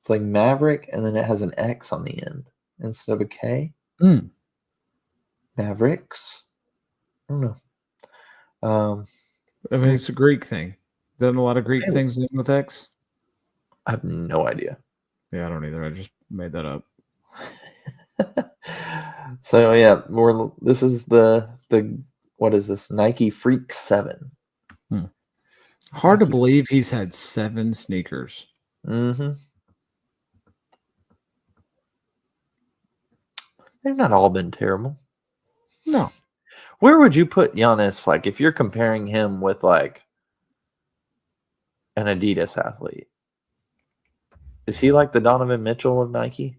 It's like Maverick, and then it has an X on the end instead of a K. Hmm. Mavericks. I don't know. I mean, it's a Greek thing. Doesn't a lot of Greek Really? things end with X? I have no idea. Yeah, I don't either. I just made that up. So yeah, this is the what is this? Nike Freak 7. Hard to believe he's had 7 sneakers. Mm-hmm. They've not all been terrible. No. Where would you put Giannis? Like, if you're comparing him with like an Adidas athlete, is he like the Donovan Mitchell of Nike?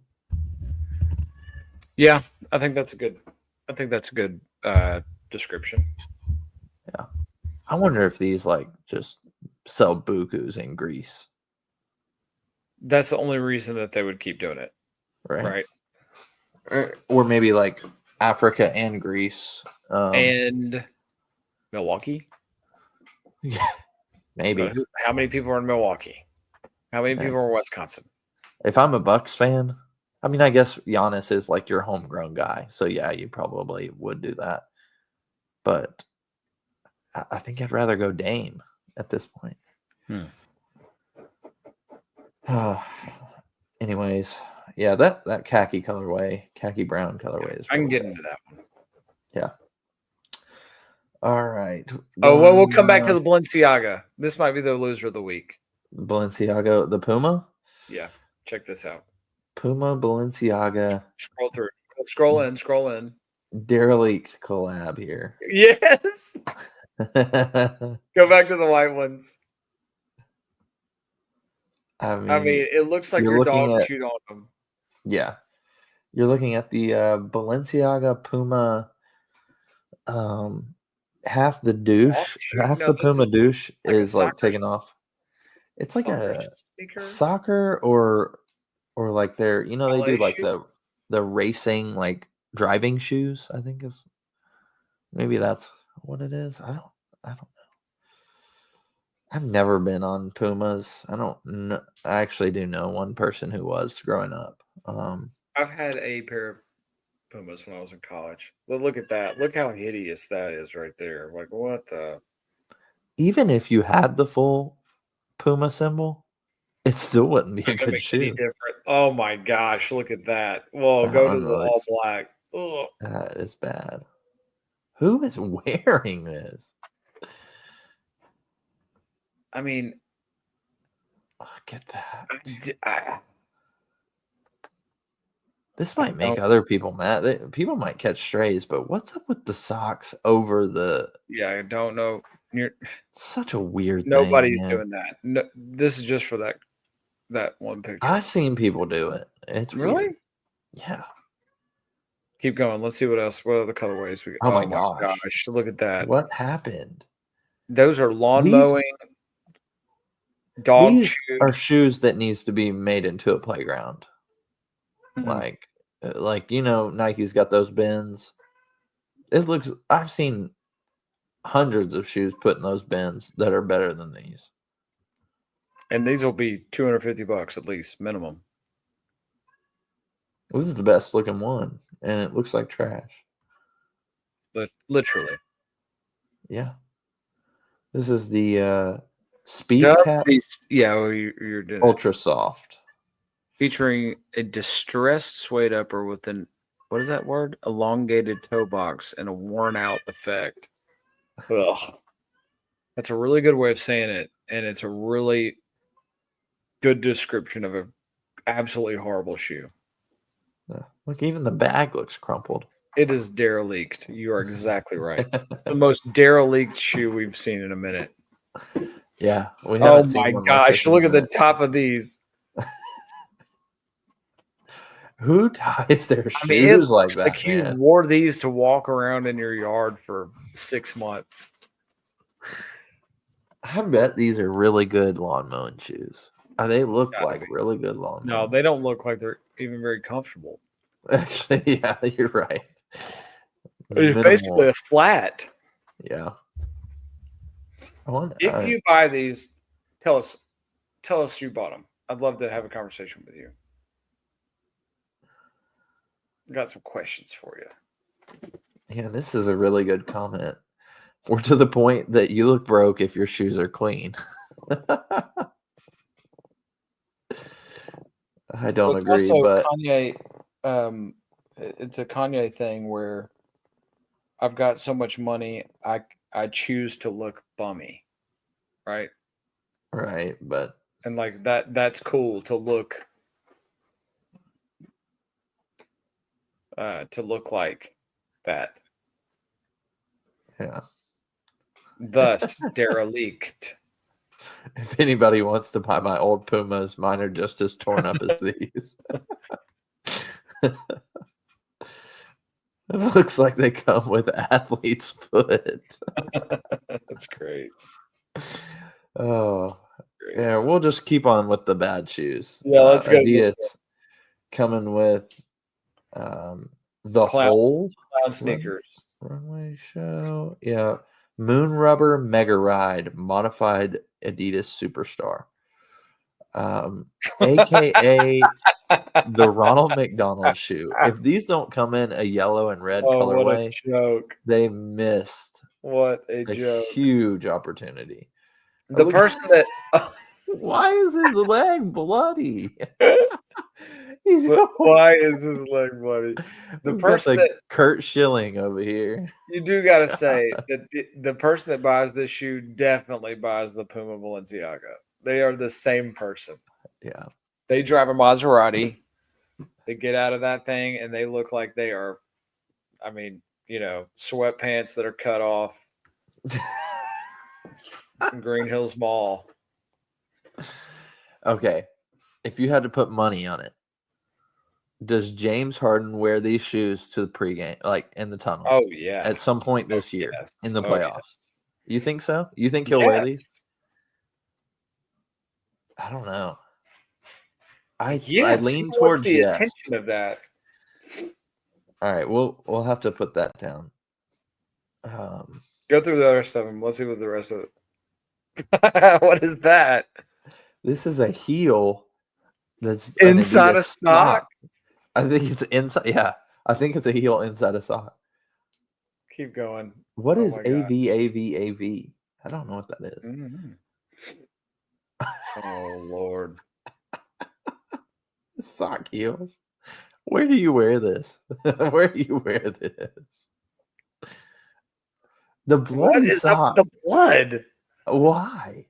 Yeah, I think that's a good description. I wonder if these like just sell bukus in Greece, That's the only reason that they would keep doing it, right? right? Or maybe like Africa and Greece, And Milwaukee. maybe. But how many people are in Milwaukee? How many people are in Wisconsin? If I'm a Bucks fan, I mean, I guess Giannis is like your homegrown guy, so yeah, you probably would do that. But I think I'd rather go Dame at this point. Anyways, yeah, that khaki brown colorway is. I can really get good. into that one. Yeah. All right. Oh, well, we'll come back to the Balenciaga. This might be the loser of the week. Balenciaga, the Puma. Yeah, check this out. Puma Balenciaga Scroll through. Scroll in. derelict collab here. Yes. Go back to the white ones. I mean, it looks like you're your looking dog at- chewed on them. Yeah. You're looking at the Balenciaga Puma half the douche, shoot, half no, the this Puma is- douche it's like a is like soccer taken off. It's like Soccer a sneaker. soccer or like they're they Ballet do like shoe? the racing like driving shoes, I think is maybe that's what it is. I don't know. I've never been on Pumas. I don't know. I actually do know one person who was growing up. I've had a pair of Pumas when I was in college. But look at that. Look how hideous that is right there. Like, what the? Even if you had the full Puma symbol, it still wouldn't be a Not gonna good make any shoe. different. Oh my gosh, look at that. Whoa, That go to one the all looks- black. Ugh. That is bad. Who is wearing this? I mean, Look at that. This might make don't- other people mad. People might catch strays, but what's up with the socks over the? yeah, I don't know. Such a weird thing. Nobody's man. doing that. No, this is just for that one picture. I've seen people do it. It's Really? weird. Yeah. Keep going. Let's see what else. What other colorways we got? Oh my gosh. Look at that. What happened? Those are lawn These- mowing, dog These shoes. are shoes that needs to be made into a playground. Mhm. Like Nike's got those bins. I've seen hundreds of shoes put in those bins that are better than these. And these will be $250 at least minimum. This is the best looking one, and it looks like trash. But literally, Yeah. This is the Speed Dub Cap these. Yeah, well, you're doing it. Ultra Soft. Featuring a distressed suede upper with what is that word? Elongated toe box and a worn out effect. Ugh. That's a really good way of saying it, and it's a really good description of an absolutely horrible shoe. Look, even the bag looks crumpled. It is derelict. You are exactly right. It's the most derelict shoe we've seen in a minute. Yeah. We Oh haven't seen my one like gosh! this in Look a at the minute. top of these. Who ties their I mean, it shoes like looks that? like you man? wore these to walk around in your yard for 6 months. I bet these are really good lawn mowing shoes. They look Gotta like be. really good lawn No, mowing. they don't look like they're even very comfortable. Actually, yeah, you're right. It's basically Minimal. a flat. Yeah. I wonder, If you buy these, tell us you bought them. I'd love to have a conversation with you. Got some questions for you. yeah, this is a really good comment. We're to the point that you look broke if your shoes are clean. I don't It's agree, also but Kanye. It's a Kanye thing where I've got so much money, I choose to look bummy, right? right, but And like that's cool to look like that. yeah. Thus derelict. If anybody wants to buy my old Pumas, mine are just as torn up as these. It looks like they come with athlete's foot. That's great. Oh, Great. yeah. We'll just keep on with the bad shoes. Yeah, let's go to this Adidas coming with the Clown- whole Clown sneakers. runway show. Yeah, Moon Rubber Mega Ride modified Adidas Superstar. AKA the Ronald McDonald shoe. If these don't come in a yellow and red Oh, what a colorway, joke. they missed What a a joke. huge opportunity. The Look- person that Why is his leg bloody? He's why is his leg bloody? The We've got person that Kurt Schilling over here. you do gotta say that the person that buys this shoe definitely buys the Puma Balenciaga. They are the same person. Yeah. They drive a Maserati. They get out of that thing and they look like they are, I mean, sweatpants that are cut off from Green Hills Mall. Okay. If you had to put money on it, does James Harden wear these shoes to the pregame, like in the tunnel, Oh yeah. at some point this year Yes. in the Oh, playoffs? yes. You think so? You think he'll wear these? Yes. I don't know. I Yes, lean he wants towards the yes. attention of that. All right, we'll have to put that down. Go through the rest of them. Let's see what the rest of it. What is that? This is a heel that's Inside a a sock? I think it's inside. Yeah, I think it's a heel inside a sock. Keep going. What Oh is my God. AV? I don't know what that is. Mhm. Oh Lord. Sock heels. Where do you wear this? Where do you wear this? The What bloody is up sock. with the blood? Why?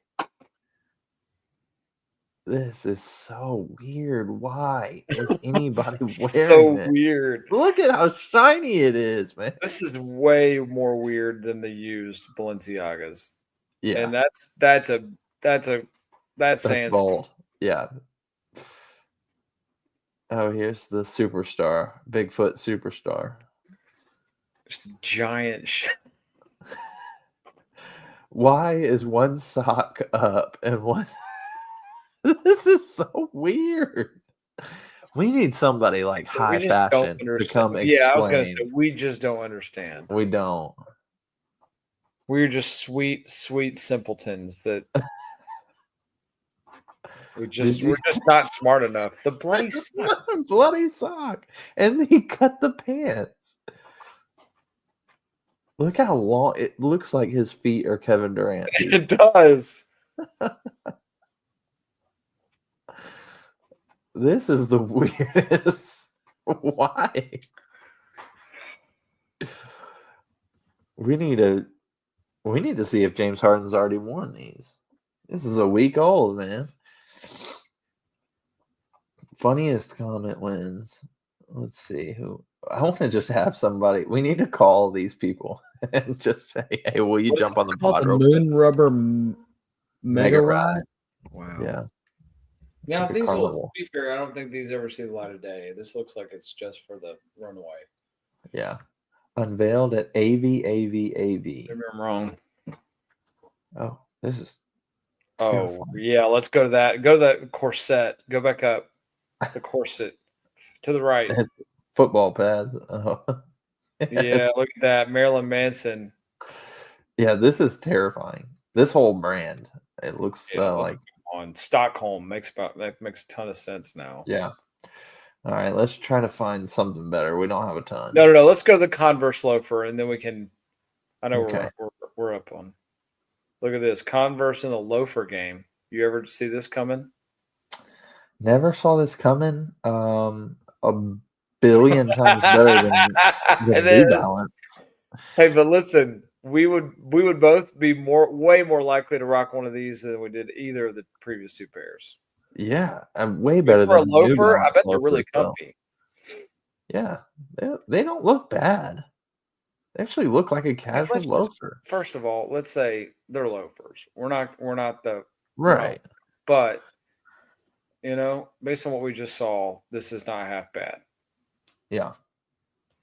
This is so weird. Why is anybody wearing So it? weird. Look at how shiny it is, man. This is way more weird than the used Balenciagas. Yeah, And that's saying that's bold. Yeah. Oh, here's the superstar, Bigfoot superstar. just a giant Why is one sock up and one? This is so weird. We need somebody like We high just don't fashion to understand. come explain. Yeah, I was gonna say we just don't understand. We don't. We're just sweet simpletons that we're just not smart enough. The bloody sock. Bloody sock, and he cut the pants. Look how long it looks like his feet are Kevin Durant. feet. It does. This is the weirdest. Why? We need to see if James Harden's already worn these. This is a week old, man. Funniest comment wins. Let's see who. I want to just have somebody. We need to call these people and just say, "Hey, will you What's jump on the it called? pod?" The real quick?" Moon Rubber Mega Ride. Wow. Yeah. Now Like a these will carnival. be fair. I don't think these ever see the light of day. This looks like it's just for the runaway. Yeah. Unveiled at AV. Maybe I'm wrong. Oh, this is Oh terrifying. yeah, let's go to that. Go to that corset. Go back up. The corset to the right. football pads. Oh. Yeah, look at that. Marilyn Manson. Yeah, this is terrifying. this whole brand, it looks Yeah, let's like go on Stockholm that makes a ton of sense now. yeah. All right, let's try to find something better. We don't have a ton. No. Let's go to the Converse loafer, and then we can. I know Okay. we're up on. Look at this Converse in the loafer game. You ever see this coming? Never saw this coming. A billion times better than the It New is. Balance. Hey, but listen, we would both be way more likely to rock one of these than we did either of the previous two pairs. Yeah, way better For a than the New loafer, I Balance bet they're really loafers, though. comfy. Yeah, they don't look bad. They actually look like a casual loafer. First of all, let's say they're loafers. We're not the Right. but based on what we just saw, this is not half bad. Yeah.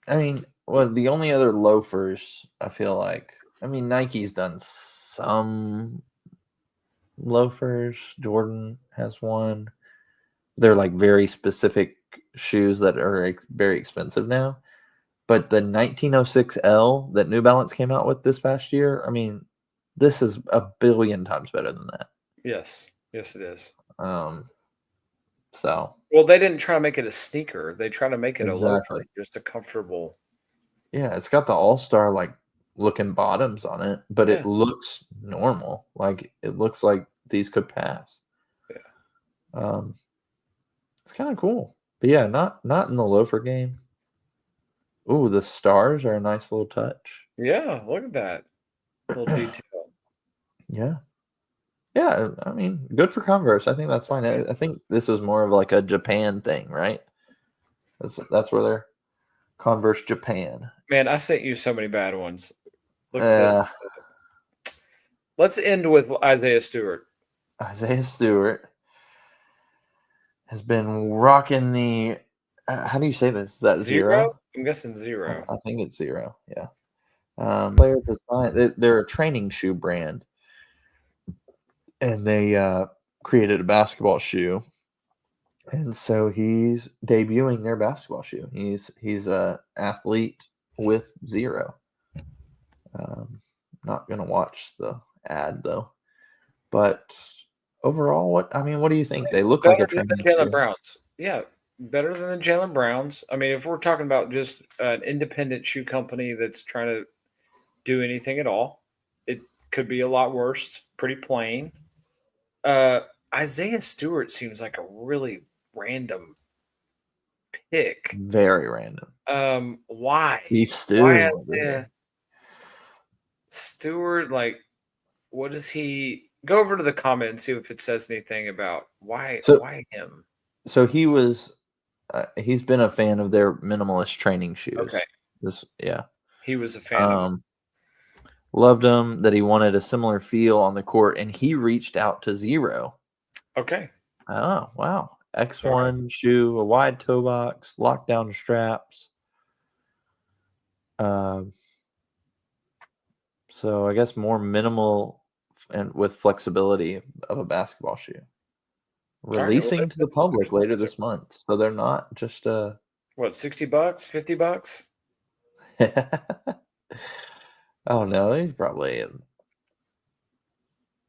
I mean, well, the only other loafers I feel like, I mean, Nike's done some loafers. Jordan has one. They're like very specific shoes that are very expensive now. But the 1906L that New Balance came out with this past year, I mean, this is a billion times better than that. Yes, it is. So well, they didn't try to make it a sneaker; they try to make it a exactly. loafer, just a comfortable. Yeah, it's got the all-star like looking bottoms on it, but it looks normal. Like it looks like these could pass. Yeah. It's kind of cool. But yeah, not in the loafer game. Ooh, the stars are a nice little touch. Yeah, look at that little detail. Yeah. Yeah, I mean, good for Converse. I think that's fine. I think this is more of like a Japan thing, right? That's where they're Converse Japan. Man, I sent you so many bad ones. Look at this. Let's end with Isaiah Stewart. Isaiah Stewart has been rocking the. How do you say this? Is that zero? I'm guessing zero. I think it's zero. Yeah. Player design. They're a training shoe brand, and they created a basketball shoe, and so he's debuting their basketball shoe. He's a athlete with zero. Not gonna watch the ad though, but overall, what do you think? They look like a training than the Jalen Browns. Yeah, better than the Jalen Browns. I mean, if we're talking about just an independent shoe company that's trying to do anything at all, it could be a lot worse. It's pretty plain. Isaiah Stewart seems like a really random pick. Very random. Why? Beef stew. Why Isaiah Stewart? Like, what does he? Go over to the comment and see if it says anything about why him. So he's been a fan of their minimalist training shoes. Okay. He was a fan of them. Loved him, that he wanted a similar feel on the court, and he reached out to Zero. Okay. Oh, wow. X1 shoe, a wide toe box, lockdown straps. So I guess more minimal and with flexibility of a basketball shoe. Releasing to the public later this month. So they're not just what, $60, $50? Oh no, he's probably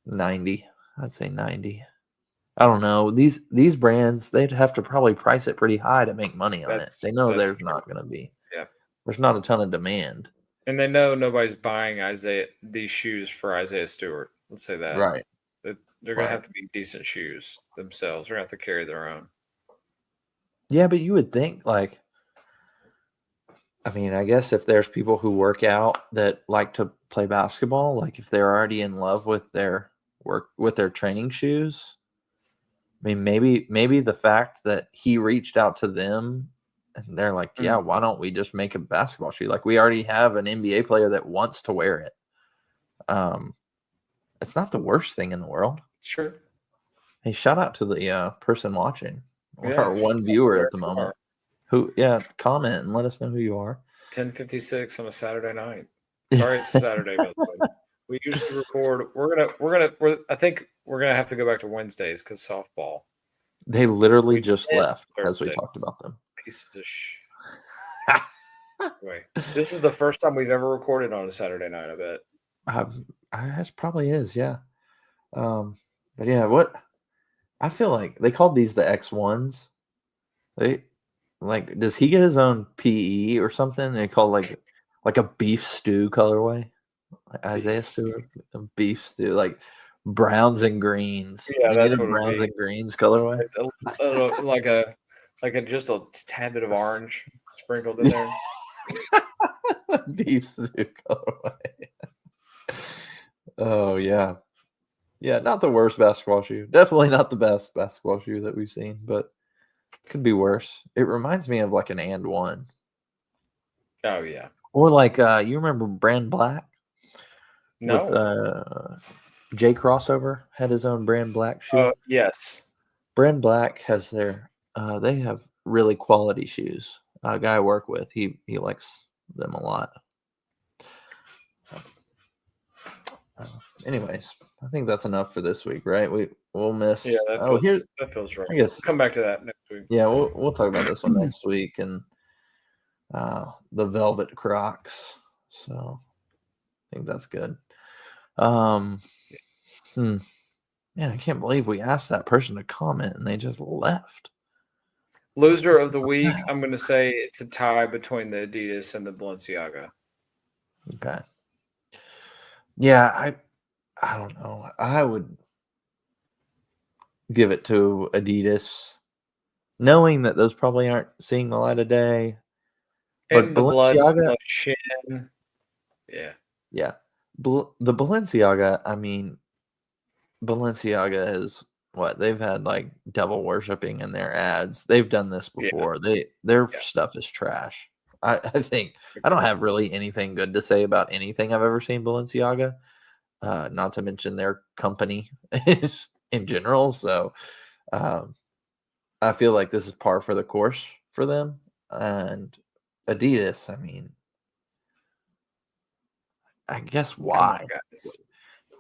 90. I'd say 90. I don't know. These brands, they'd have to probably price it pretty high to make money on it. They know there's not going to be. Yeah. There's not a ton of demand. And they know nobody's buying these shoes for Isaiah Stewart. Let's say that. Right. They're going to have to be decent shoes themselves. They're going to have to carry their own. Yeah, but you would think, like, I mean, I guess if there's people who work out that like to play basketball, like if they're already in love with their training shoes, I mean, maybe the fact that he reached out to them and they're like, yeah, why don't we just make a basketball shoe? Like, we already have an NBA player that wants to wear it. It's not the worst thing in the world. Sure. Hey, shout out to the person watching, our one viewer at the moment. Comment and let us know who you are. 10:56 on a Saturday night. Sorry, it's Saturday, by the way. We usually record. I think we're gonna have to go back to Wednesdays because softball. They literally just left as we talked about them. Pieces of Anyway, this is the first time we've ever recorded on a Saturday night, I bet. It probably is, yeah. But yeah, what I feel like they called these the X1s. They like, does he get his own PE or something? They call like a beef stew colorway. Like Isaiah Beef stew. Stewart, a beef stew, like browns and greens. Yeah, You get that's a what it'd browns be. and greens colorway. Like a just a tad bit of orange sprinkled in there. Beef stew colorway. Oh yeah. Yeah, not the worst basketball shoe. Definitely not the best basketball shoe that we've seen, but could be worse. It reminds me of like an and one. Oh yeah. Or like you remember Brand Black? No. With J Crossover had his own Brand Black shoe. Yes. Brand Black has their they have really quality shoes. A guy I work with, he likes them a lot. Anyways, I think that's enough for this week, right? We'll miss. Yeah, that feels right. I guess We'll come back to that next week. yeah, we'll talk about this one next week and the Velvet Crocs. So I think that's good. Yeah, I can't believe we asked that person to comment and they just left. Loser of the week, I'm going to say it's a tie between the Adidas and the Balenciaga. Okay. Yeah, I don't know. I would give it to Adidas, knowing that those probably aren't seeing the light of day. But And the blood Balenciaga, on the shin. Yeah. yeah, the Balenciaga. I mean, Balenciaga is what they've had like devil worshipping in their ads. They've done this Yeah. before. Their stuff is trash. I think I don't have really anything good to say about anything I've ever seen Balenciaga. Not to mention their company in general. So I feel like this is par for the course for them. And Adidas, I mean, I guess why?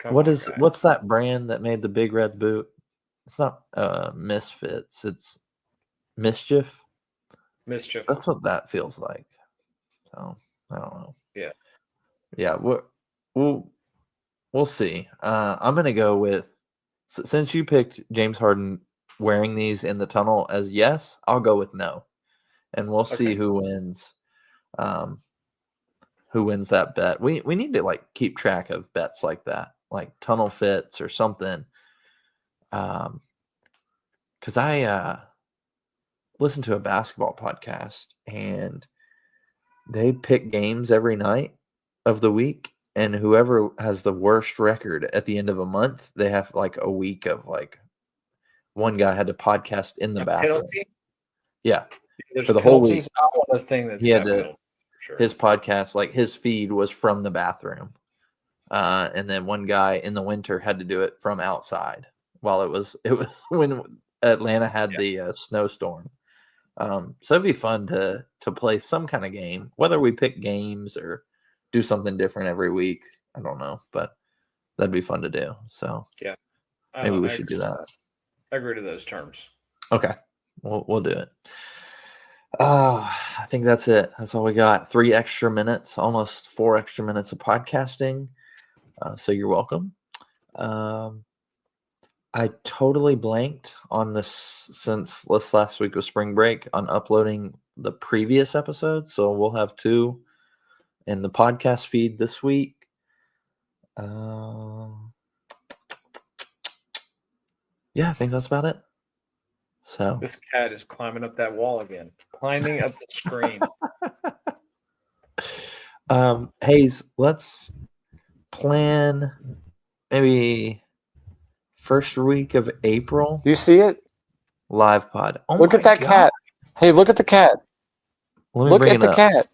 Come on, guys. What's that brand that made the big red boot? It's not Misfits, it's Mischief. Mischief. That's what that feels like. So I don't know. Yeah, we'll see. I'm gonna go with since you picked James Harden wearing these in the tunnel as yes, I'll go with no, and we'll see Okay. who wins. Who wins that bet? We need to like keep track of bets like that, like tunnel fits or something. Because I listened to a basketball podcast and they pick games every night of the week, and whoever has the worst record at the end of a month, they have like a week of like one guy had to podcast in the A bathroom. penalty? Yeah, There's for the whole week. penalties. I want a thing that's He had got to- penalties, for sure. His podcast, like his feed was from the bathroom. And then one guy in the winter had to do it from outside while it was when Atlanta had the snowstorm. So it'd be fun to play some kind of game, whether we pick games or do something different every week. I don't know, but that'd be fun to do. So maybe we should do that. I agree to those terms. Okay, we'll do it. I think that's it. That's all we got. 3 extra minutes, almost 4 extra minutes of podcasting. So you're welcome. I totally blanked on this since last week was spring break on uploading the previous episode. So we'll have 2 in the podcast feed this week. Yeah, I think that's about it. So This cat is climbing up that wall again, climbing up the screen. Hayes, let's plan maybe first week of April Do you see it? live pod. Oh Look my at that God. cat. Hey, look at the cat. Let me Look bring at it the up. cat.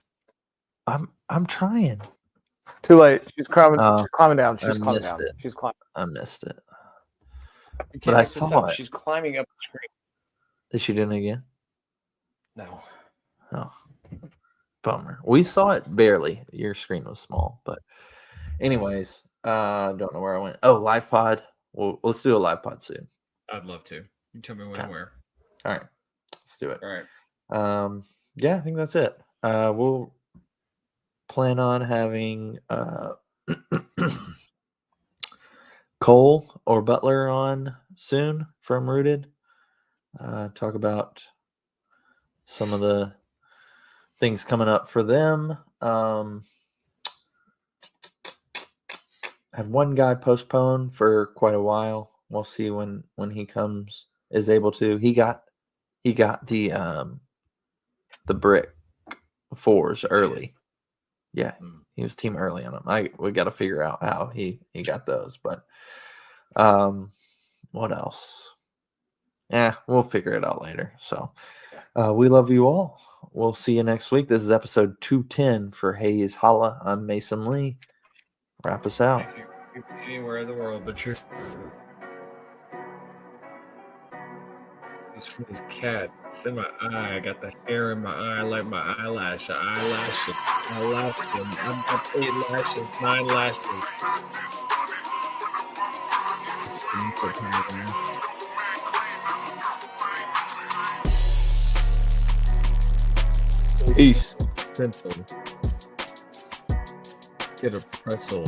I'm trying. Too late. She's climbing. Oh, she's climbing down. I She's climbing missed down. it. She's climbing. I missed it. You But can't I mix this saw up. it. She's climbing up the screen. Is she doing it again? No. Oh, bummer. We saw it barely. Your screen was small, but anyways, don't know where I went. Oh, live pod. Well, let's do a live pod soon. I'd love to. You tell me when Okay. and where. All right, let's do it. All right. Yeah, I think that's it. We'll plan on having Cole or Butler on soon from Rooted. Talk about some of the things coming up for them. Had one guy postponed for quite a while. We'll see when he is able to. He got the brick 4s early. Yeah, he was team early on them. We got to figure out how he got those. But what else? Yeah, we'll figure it out later. So we love you all. We'll see you next week. This is episode 210 for Hayes Holla. I'm Mason Lee. Wrap us out. Anywhere in the world, but you're these cats. It's in my eye. I got the hair in my eye, like my eyelash. I lash them. I've got 8 lashes, 9 lashes. Peace. Simple. Get a pretzel.